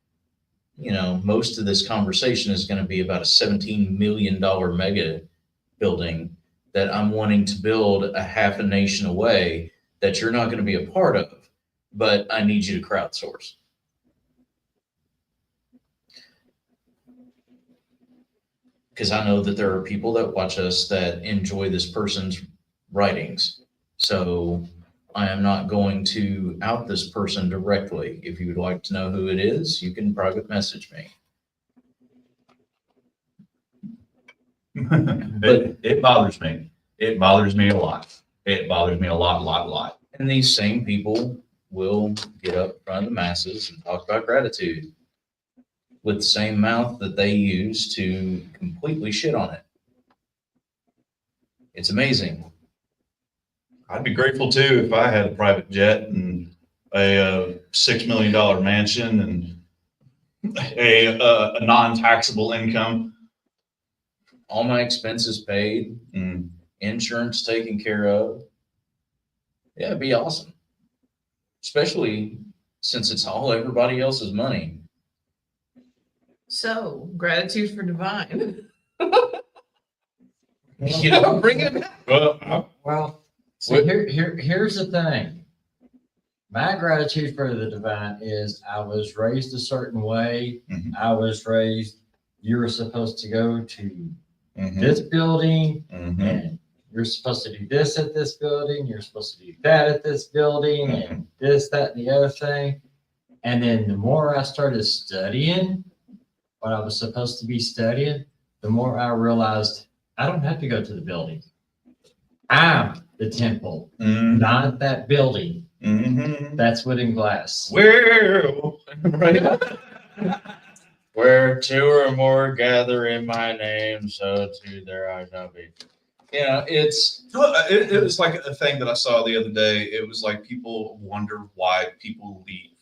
you know, most of this conversation is going to be about a $17 million mega building that I'm wanting to build a half a nation away that you're not going to be a part of, but I need you to crowdsource. Because I know that there are people that watch us that enjoy this person's writings. So I am not going to out this person directly. If you would like to know who it is, you can private message me. It bothers me. It bothers me a lot. It bothers me a lot. And these same people will get up in front of the masses and talk about gratitude with the same mouth that they use to completely shit on it. It's amazing. I'd be grateful too if I had a private jet and a $6 million mansion and a non-taxable income. All my expenses paid, insurance taken care of. Yeah, it'd be awesome. Especially since it's all everybody else's money. So, gratitude for divine. You know, Bring it back. Well, see, here's the thing. My gratitude for the divine is I was raised a certain way. Mhm. I was raised, you were supposed to go to this building and you're supposed to do this at this building. You're supposed to do that at this building and this, that, and the other thing. And then the more I started studying what I was supposed to be studying, the more I realized I don't have to go to the building. I'm the temple, not that building. That's wood and glass. Well, right? Where two or more gather in my name, so too there I shall be. You know, it's It was like a thing that I saw the other day. It was like people wonder why people leave.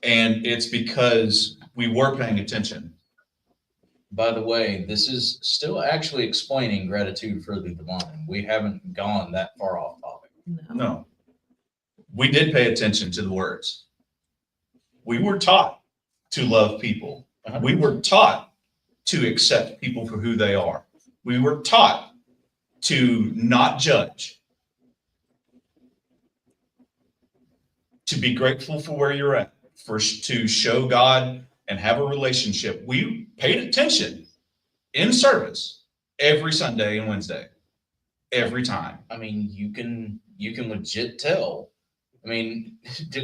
And it's because we were paying attention. by the way, this is still actually explaining gratitude for the divine. We haven't gone that far off topic. No. We did pay attention to the words. We were taught to love people. We were taught to accept people for who they are. We were taught to not judge, to be grateful for where you're at, to show God and have a relationship. We paid attention in service every Sunday and Wednesday, every time. I mean, you can legit tell. I mean,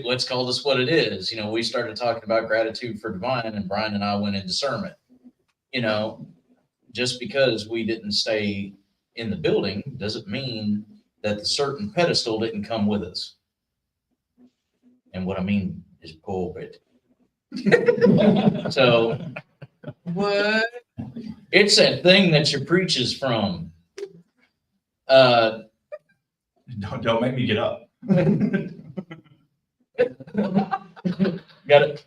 let's call this what it is. You know, we started talking about gratitude for divine, and Brian and I went into sermon. You know, just because we didn't stay in the building doesn't mean that the certain pedestal didn't come with us. And what I mean is pulpit. So What? it's that thing that your preaches from. Don't make me get up. Got it.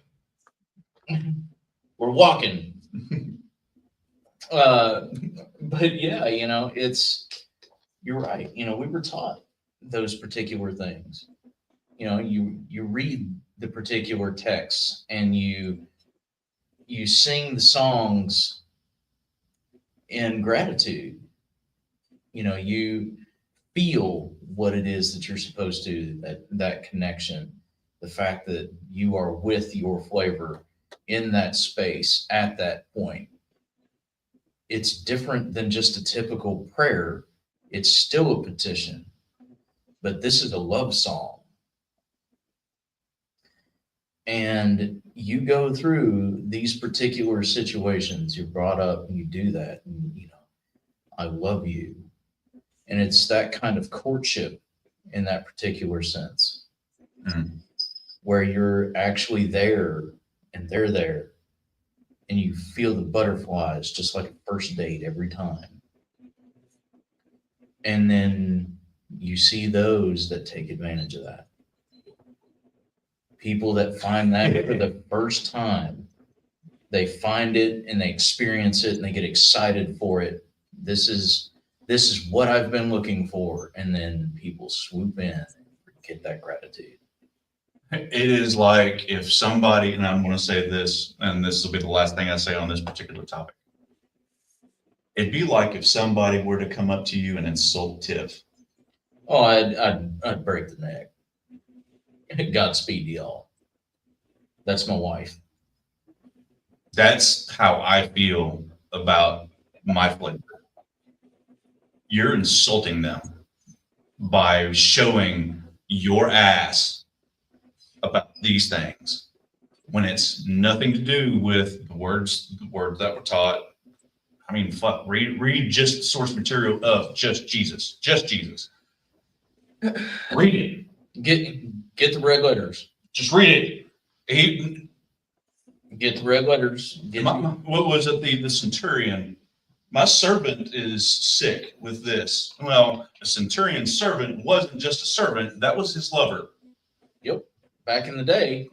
We're walking. But yeah, you know, you're right. You know, we were taught those particular things. You know, you read the particular texts and you sing the songs in gratitude. You know, you feel what it is that you're supposed to, that connection, the fact that you are with your flavor in that space at that point. It's different than just a typical prayer. It's still a petition, but this is a love song. And you go through these particular situations, you're brought up and you do that, and you know, I love you. And it's that kind of courtship in that particular sense, where you're actually there and they're there, and you feel the butterflies just like a first date every time. And then you see those that take advantage of that. People that find that for the first time, they find it and they experience it and they get excited for it. This is what I've been looking for. And then people swoop in and get that gratitude. It is like if somebody, and I'm going to say this, and this will be the last thing I say on this particular topic. It'd be like if somebody were to come up to you and insult Tiff. Oh, I'd break the neck. Godspeed to y'all. That's my wife. That's how I feel about my flavor. You're insulting them by showing your ass about these things when it's nothing to do with the words that were taught. I mean, fuck, read just source material of just Jesus. Read it. Get the red letters. Just read it. Get the red letters. What was it? The centurion. My servant is sick with this. Well, a centurion's servant wasn't just a servant. That was his lover. Yep. Back in the day,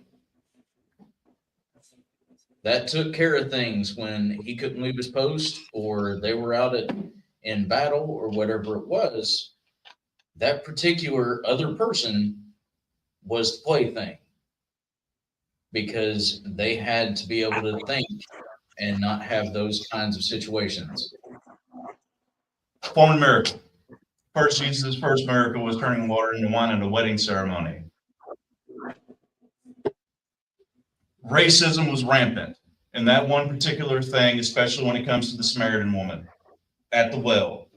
that took care of things when he couldn't leave his post or they were out in battle or whatever it was. That particular other person was the plaything because they had to be able to think and not have those kinds of situations. Performing miracle. Jesus' first miracle was turning water into wine at a wedding ceremony. Racism was rampant in that one particular thing, especially when it comes to the Samaritan woman at the well.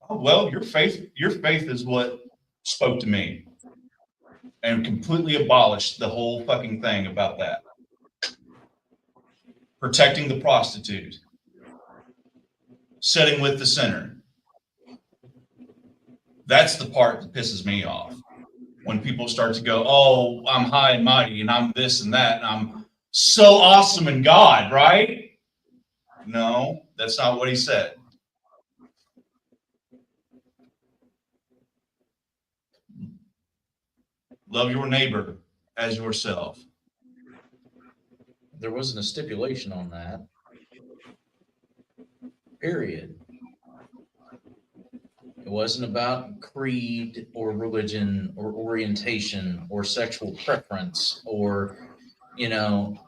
Oh, well, your faith is what spoke to me and completely abolished the whole fucking thing about that. Protecting the prostitute, sitting with the sinner. That's the part that pisses me off. When people start to go, oh, I'm high and mighty and I'm this and that. And so awesome in God, right? No, that's not what he said. Love your neighbor as yourself. There wasn't a stipulation on that. Period. It wasn't about creed or religion or orientation or sexual preference or, you know,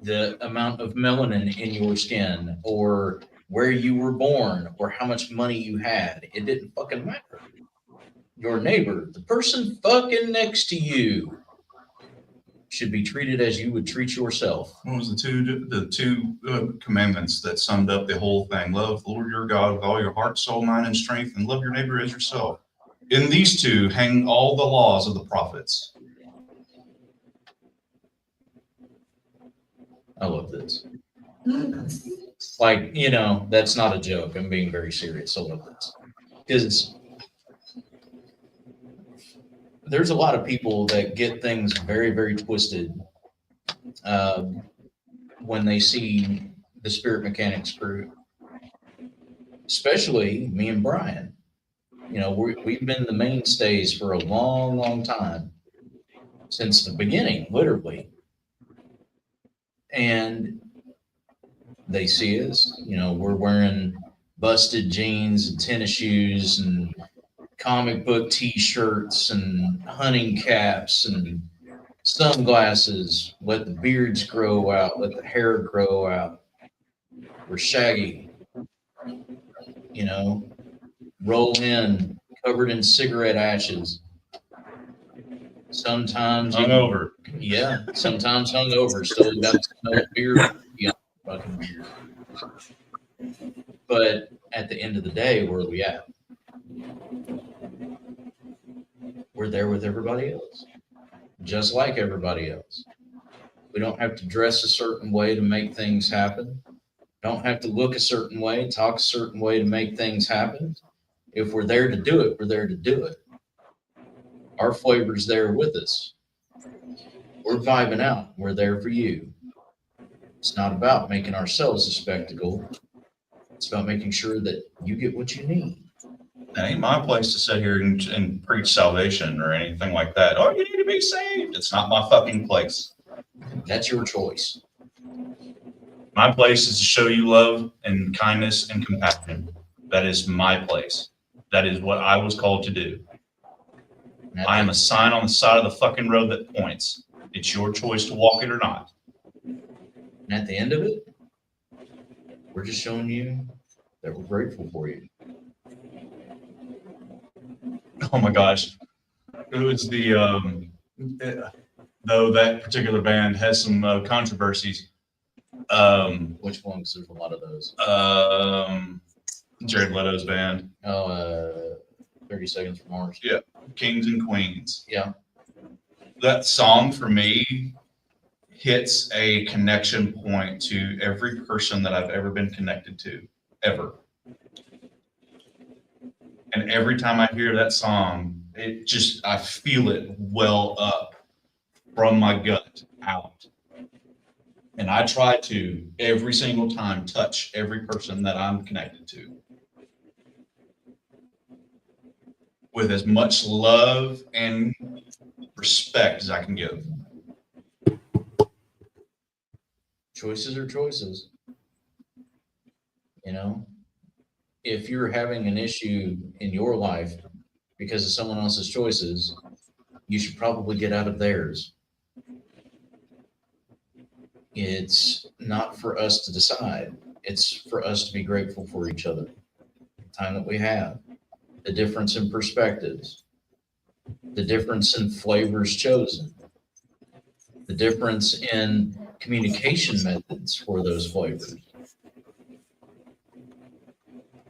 the amount of melanin in your skin or where you were born or how much money you had. It didn't fucking matter. Your neighbor, the person fucking next to you, should be treated as you would treat yourself. What was the two commandments that summed up the whole thing? Love the Lord your God with all your heart, soul, mind, and strength, and love your neighbor as yourself. In these two hang all the laws of the prophets. I love this. Like, you know, that's not a joke. I'm being very serious. I love this. Because there's a lot of people that get things very, very twisted when they see the Spirit Mechanics crew, especially me and Brian. You know, we've been the mainstays for a long, long time, since the beginning, literally. And they see us, you know, we're wearing busted jeans and tennis shoes and comic book t-shirts and hunting caps and sunglasses. Let the beards grow out, let the hair grow out. We're shaggy, you know, roll in, covered in cigarette ashes. Sometimes Hungover. yeah, sometimes hungover, still got the smell of beer, yeah, fucking beer. But at the end of the day, where are we at? We're there with everybody else, just like everybody else. We don't have to dress a certain way to make things happen. Don't have to look a certain way, talk a certain way to make things happen. If we're there to do it, we're there to do it. Our flavor's there with us. We're vibing out. We're there for you. It's not about making ourselves a spectacle. It's about making sure that you get what you need. It ain't my place to sit here and preach salvation or anything like that. Oh, you need to be saved. It's not my fucking place. That's your choice. My place is to show you love and kindness and compassion. That is my place. That is what I was called to do. I am a sign on the side of the fucking road that points. It's your choice to walk it or not. And at the end of it, we're just showing you that we're grateful for you. Oh my gosh. It was though that particular band has some controversies. Which one? Because there's a lot of those. Jared Leto's band. 30 Seconds from Mars. Yeah. Kings and Queens. Yeah. That song for me hits a connection point to every person that I've ever been connected to, ever. And every time I hear that song, I feel it well up from my gut out. And I try to every single time touch every person that I'm connected to with as much love and respect as I can give. Choices are choices. You know, if you're having an issue in your life because of someone else's choices, you should probably get out of theirs. It's not for us to decide. It's for us to be grateful for each other. The time that we have, the difference in perspectives, the difference in flavors chosen, the difference in communication methods for those flavors.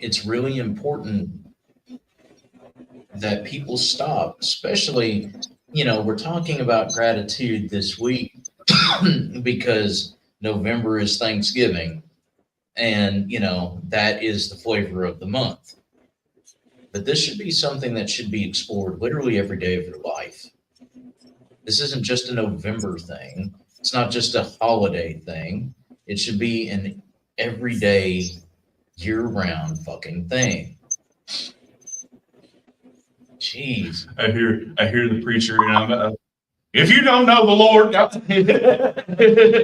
It's really important that people stop, especially, you know, we're talking about gratitude this week because November is Thanksgiving and, you know, that is the flavor of the month. But this should be something that should be explored literally every day of your life. This isn't just a November thing. It's not just a holiday thing. It should be an everyday, year-round fucking thing. Jeez. I hear the preacher, if you don't know the Lord,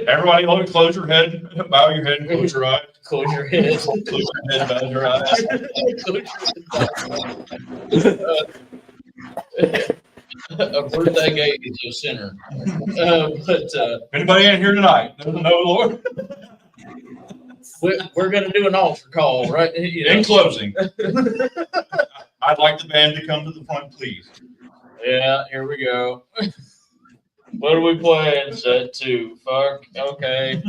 everybody hold, close your head, bow your head, and close your eyes. Close your head. Close your head, bow your eyes. A birthday gate is a sinner. Anybody in here tonight doesn't know the Lord? We're going to do an altar call, right? You know? In closing, I'd like the band to come to the front, please. Yeah, here we go. What are we playing? Set 2. Fuck. Okay.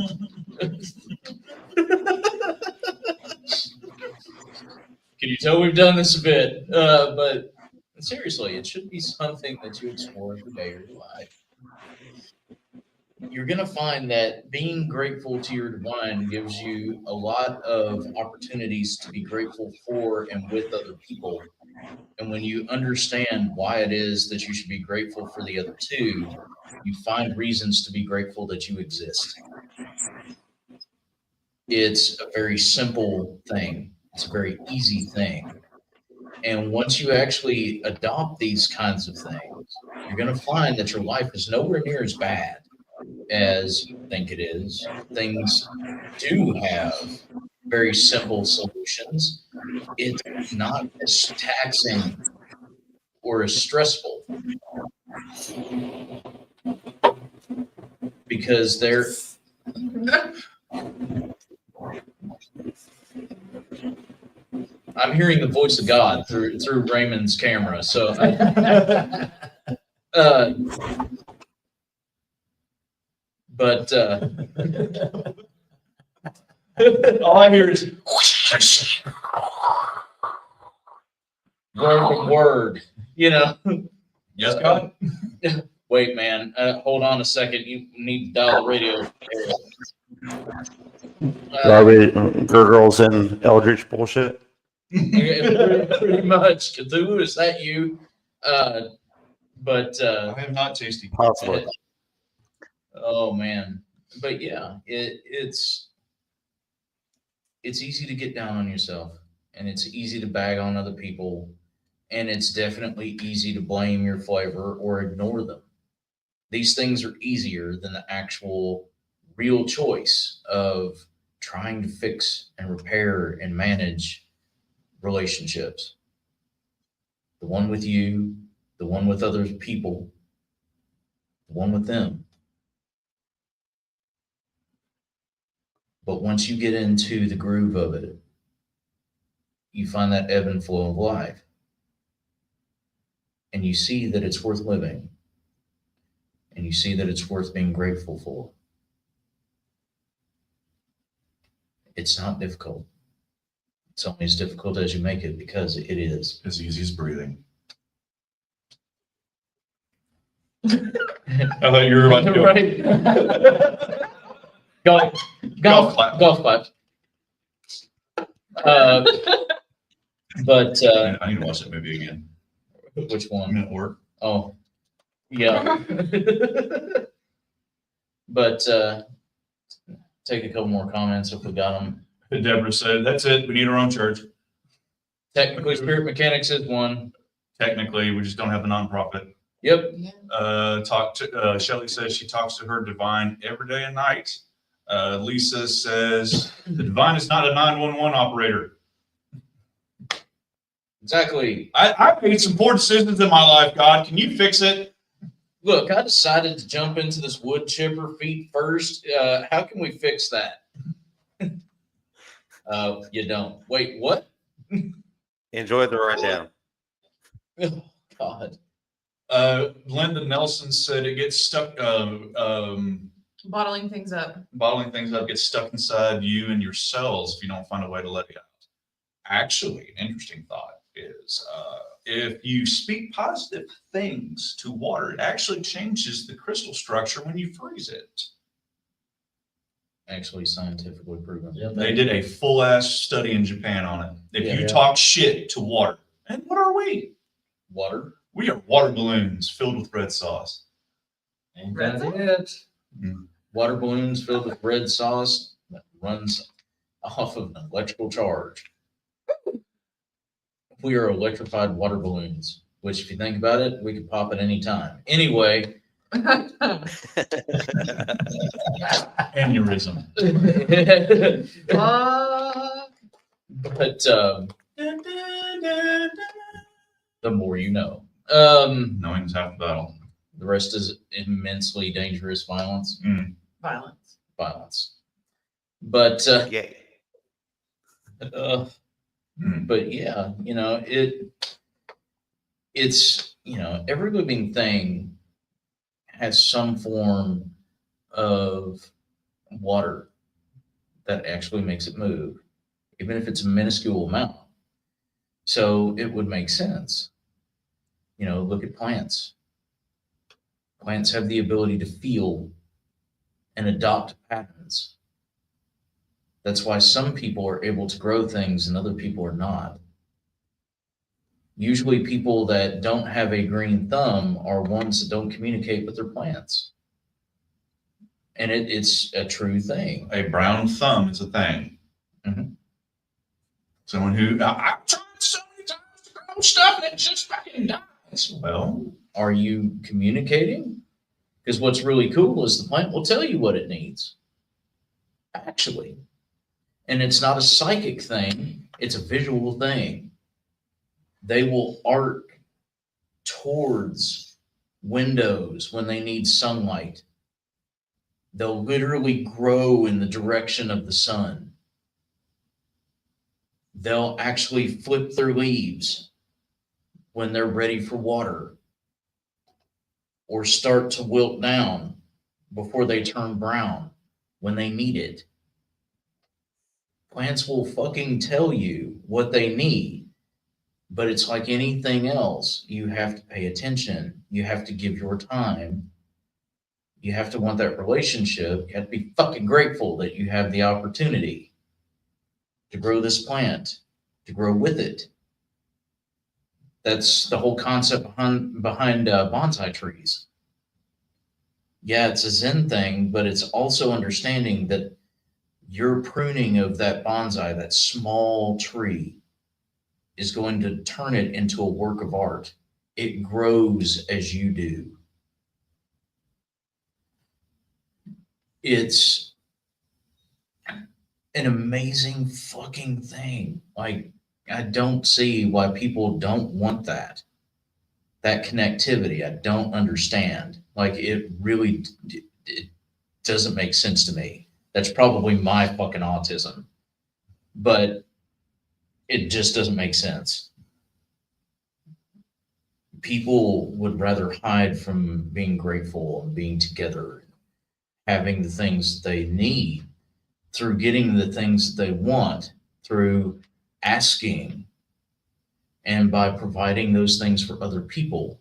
Can you tell we've done this a bit? But seriously, it should be something that you explore every day of your life. You're going to find that being grateful to your divine gives you a lot of opportunities to be grateful for and with other people. And when you understand why it is that you should be grateful for the other two, you find reasons to be grateful that you exist. It's a very simple thing. It's a very easy thing. And once you actually adopt these kinds of things, you're going to find that your life is nowhere near as bad as you think it is. Things do have very simple solutions. It's not as taxing or as stressful because they're I'm hearing the voice of God through Raymond's camera. So All I hear is word, you know. yes, God. Wait, man. Hold on a second. You need to dial the radio. Girls and Eldritch bullshit. Pretty much. Cthulhu, is that you? I have not tasted. Possibly. Oh man. But yeah, it's easy to get down on yourself, and it's easy to bag on other people, and it's definitely easy to blame your flavor or ignore them. These things are easier than the actual real choice of trying to fix and repair and manage relationships. The one with you, the one with other people, the one with them. But once you get into the groove of it, you find that ebb and flow of life. And you see that it's worth living. And you see that it's worth being grateful for. It's not difficult. It's only as difficult as you make it, because it is. As easy as breathing. I thought you were about to go. Right. Golf clap. But I need to watch that movie again. which one? I'm at work. Oh, yeah. But take a couple more comments if we got them. Deborah said, "That's it. We need our own church. Technically, Spirit Mechanics is one. Technically, we just don't have a nonprofit." Yep. Shelly says she talks to her divine every day and night. Lisa says the divine is not a 911 operator. Exactly. I've made some poor decisions in my life. God, can you fix it? Look, I decided to jump into this wood chipper feet first. How can we fix that? You don't. Wait, what? Enjoy the ride down. Oh, God. Linda Nelson said it gets stuck. Bottling things up. Bottling things up gets stuck inside you and your cells if you don't find a way to let it out. Actually, an interesting thought is if you speak positive things to water, it actually changes the crystal structure when you freeze it. Actually, scientifically proven. Yep. They did a full ass study in Japan on it. If you Yeah. talk shit to water, and what are we? Water. We are water balloons filled with red sauce. Ain't Red that it? water balloons filled with red sauce that runs off of an electrical charge. We are electrified water balloons, which if you think about it, we could pop at any time. Anyway, Aneurysm. but the more you know. Knowing's half the battle. The rest is immensely dangerous violence. Violence. Violence. But Yay. but yeah, you know, it's, you know, every living thing has some form of water that actually makes it move, even if it's a minuscule amount. So it would make sense. You know, look at plants. Plants have the ability to feel and adopt patterns. That's why some people are able to grow things and other people are not. Usually people that don't have a green thumb are ones that don't communicate with their plants. And it's a true thing. A brown thumb is a thing. Mhm. Someone who I've tried so many times to grow stuff and it just fucking dies. Well, Are you communicating? Because what's really cool is the plant will tell you what it needs. Actually. And it's not a psychic thing, it's a visual thing. They will arc towards windows when they need sunlight. They'll literally grow in the direction of the sun. They'll actually flip their leaves when they're ready for water, or start to wilt down before they turn brown when they need it. Plants will fucking tell you what they need, but it's like anything else. You have to pay attention. You have to give your time. You have to want that relationship. You have to be fucking grateful that you have the opportunity to grow this plant, to grow with it. That's the whole concept behind bonsai trees. Yeah, it's a Zen thing, but it's also understanding that your pruning of that bonsai, that small tree, is going to turn it into a work of art. It grows as you do. It's an amazing fucking thing. Like, I don't see why people don't want that connectivity. I don't understand. Like, it doesn't make sense to me. That's probably my fucking autism, but it just doesn't make sense. People would rather hide from being grateful and being together, having the things they need, through getting the things they want, through asking, and by providing those things for other people.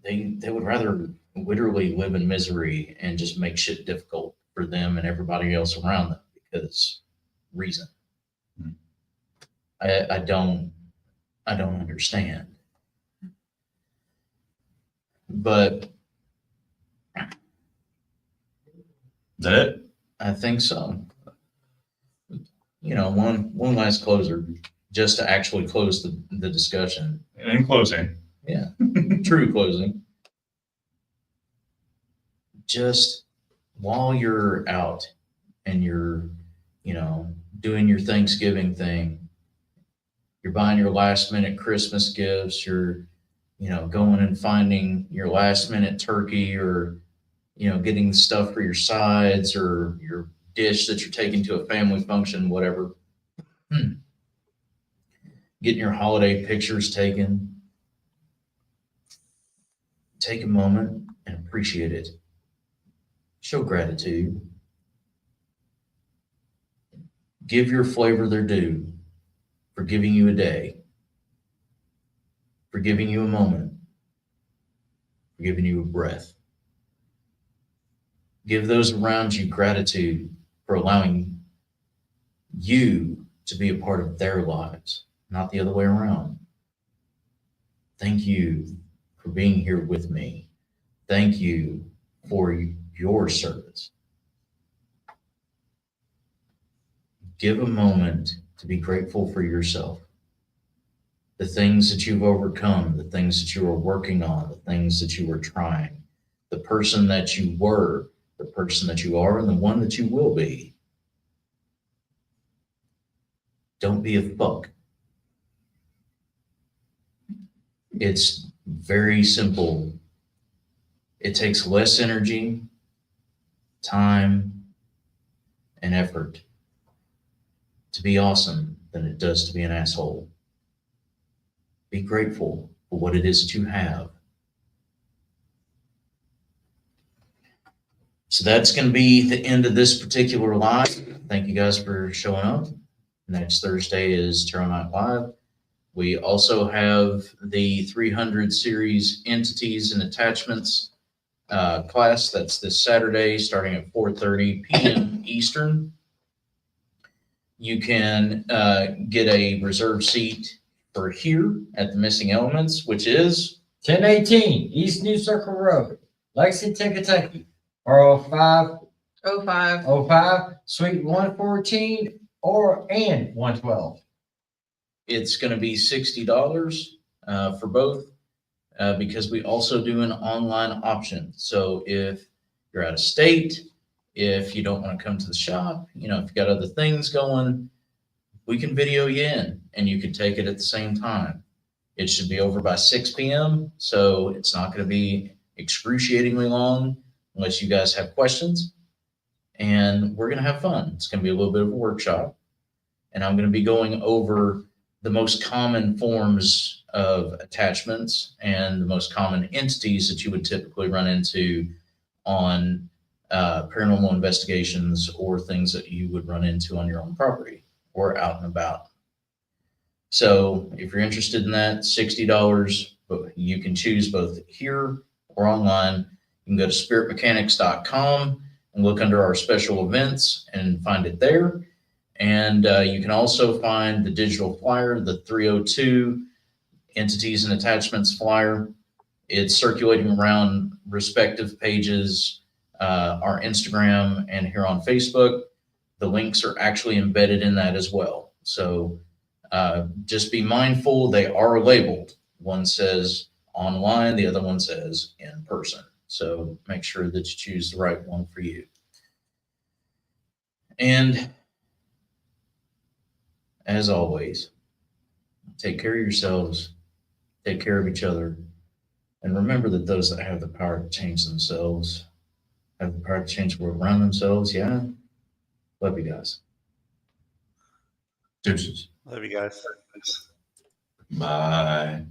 They would rather literally live in misery and just make shit difficult for them and everybody else around them because reason. I don't understand. But is that it? I think so. You know, one last closer, just to actually close the discussion. And in closing, Yeah, true closing. Just while you're out and you're, you know, doing your Thanksgiving thing, you're buying your last minute Christmas gifts, you're, you know, going and finding your last minute turkey, or, you know, getting stuff for your sides or your dish that you're taking to a family function, whatever. Getting your holiday pictures taken. Take a moment and appreciate it. Show gratitude. Give your flavor their due for giving you a day, for giving you a moment, for giving you a breath. Give those around you gratitude for allowing you to be a part of their lives, not the other way around. Thank you for being here with me. Thank you for your service. Give a moment to be grateful for yourself. The things that you've overcome, the things that you are working on, the things that you are trying, the person that you were, the person that you are, and the one that you will be. Don't be a fuck. It's very simple. It takes less energy, time, and effort to be awesome than it does to be an asshole. Be grateful for what it is that you have. So that's going to be the end of this particular live. Thank you guys for showing up. Next Thursday is Terrell Night Live. We also have the 300 series entities and attachments class. That's this Saturday starting at 4:30 p.m. Eastern. You can get a reserved seat for here at the Missing Elements, which is 1018 East New Circle Road, Lexington, Kentucky, R0505, 05. Suite 114 and 112. it's going to be $60 for both because we also do an online option. So if you're out of state, if you don't want to come to the shop, if you got other things going, we can video you in and you can take it at the same time. It should be over by 6 p.m. So it's not going to be excruciatingly long unless you guys have questions. And we're going to have fun. It's going to be a little bit of a workshop. And I'm going to be going over the most common forms of attachments and the most common entities that you would typically run into on paranormal investigations or things that you would run into on your own property or out and about. So if you're interested in that, $60, but you can choose both here or online. You can go to spiritmechanics.com and look under our special events and find it there. And you can also find the digital flyer, the 302 entities and attachments flyer. It's circulating around respective pages, our Instagram and here on Facebook. The links are actually embedded in that as well. So just be mindful, they are labeled. One says online, the other one says in person. So make sure that you choose the right one for you. And as always, take care of yourselves, take care of each other, and remember that those that have the power to change themselves have the power to change the world around themselves. Yeah. Love you guys. Deuces. Love you guys. Bye.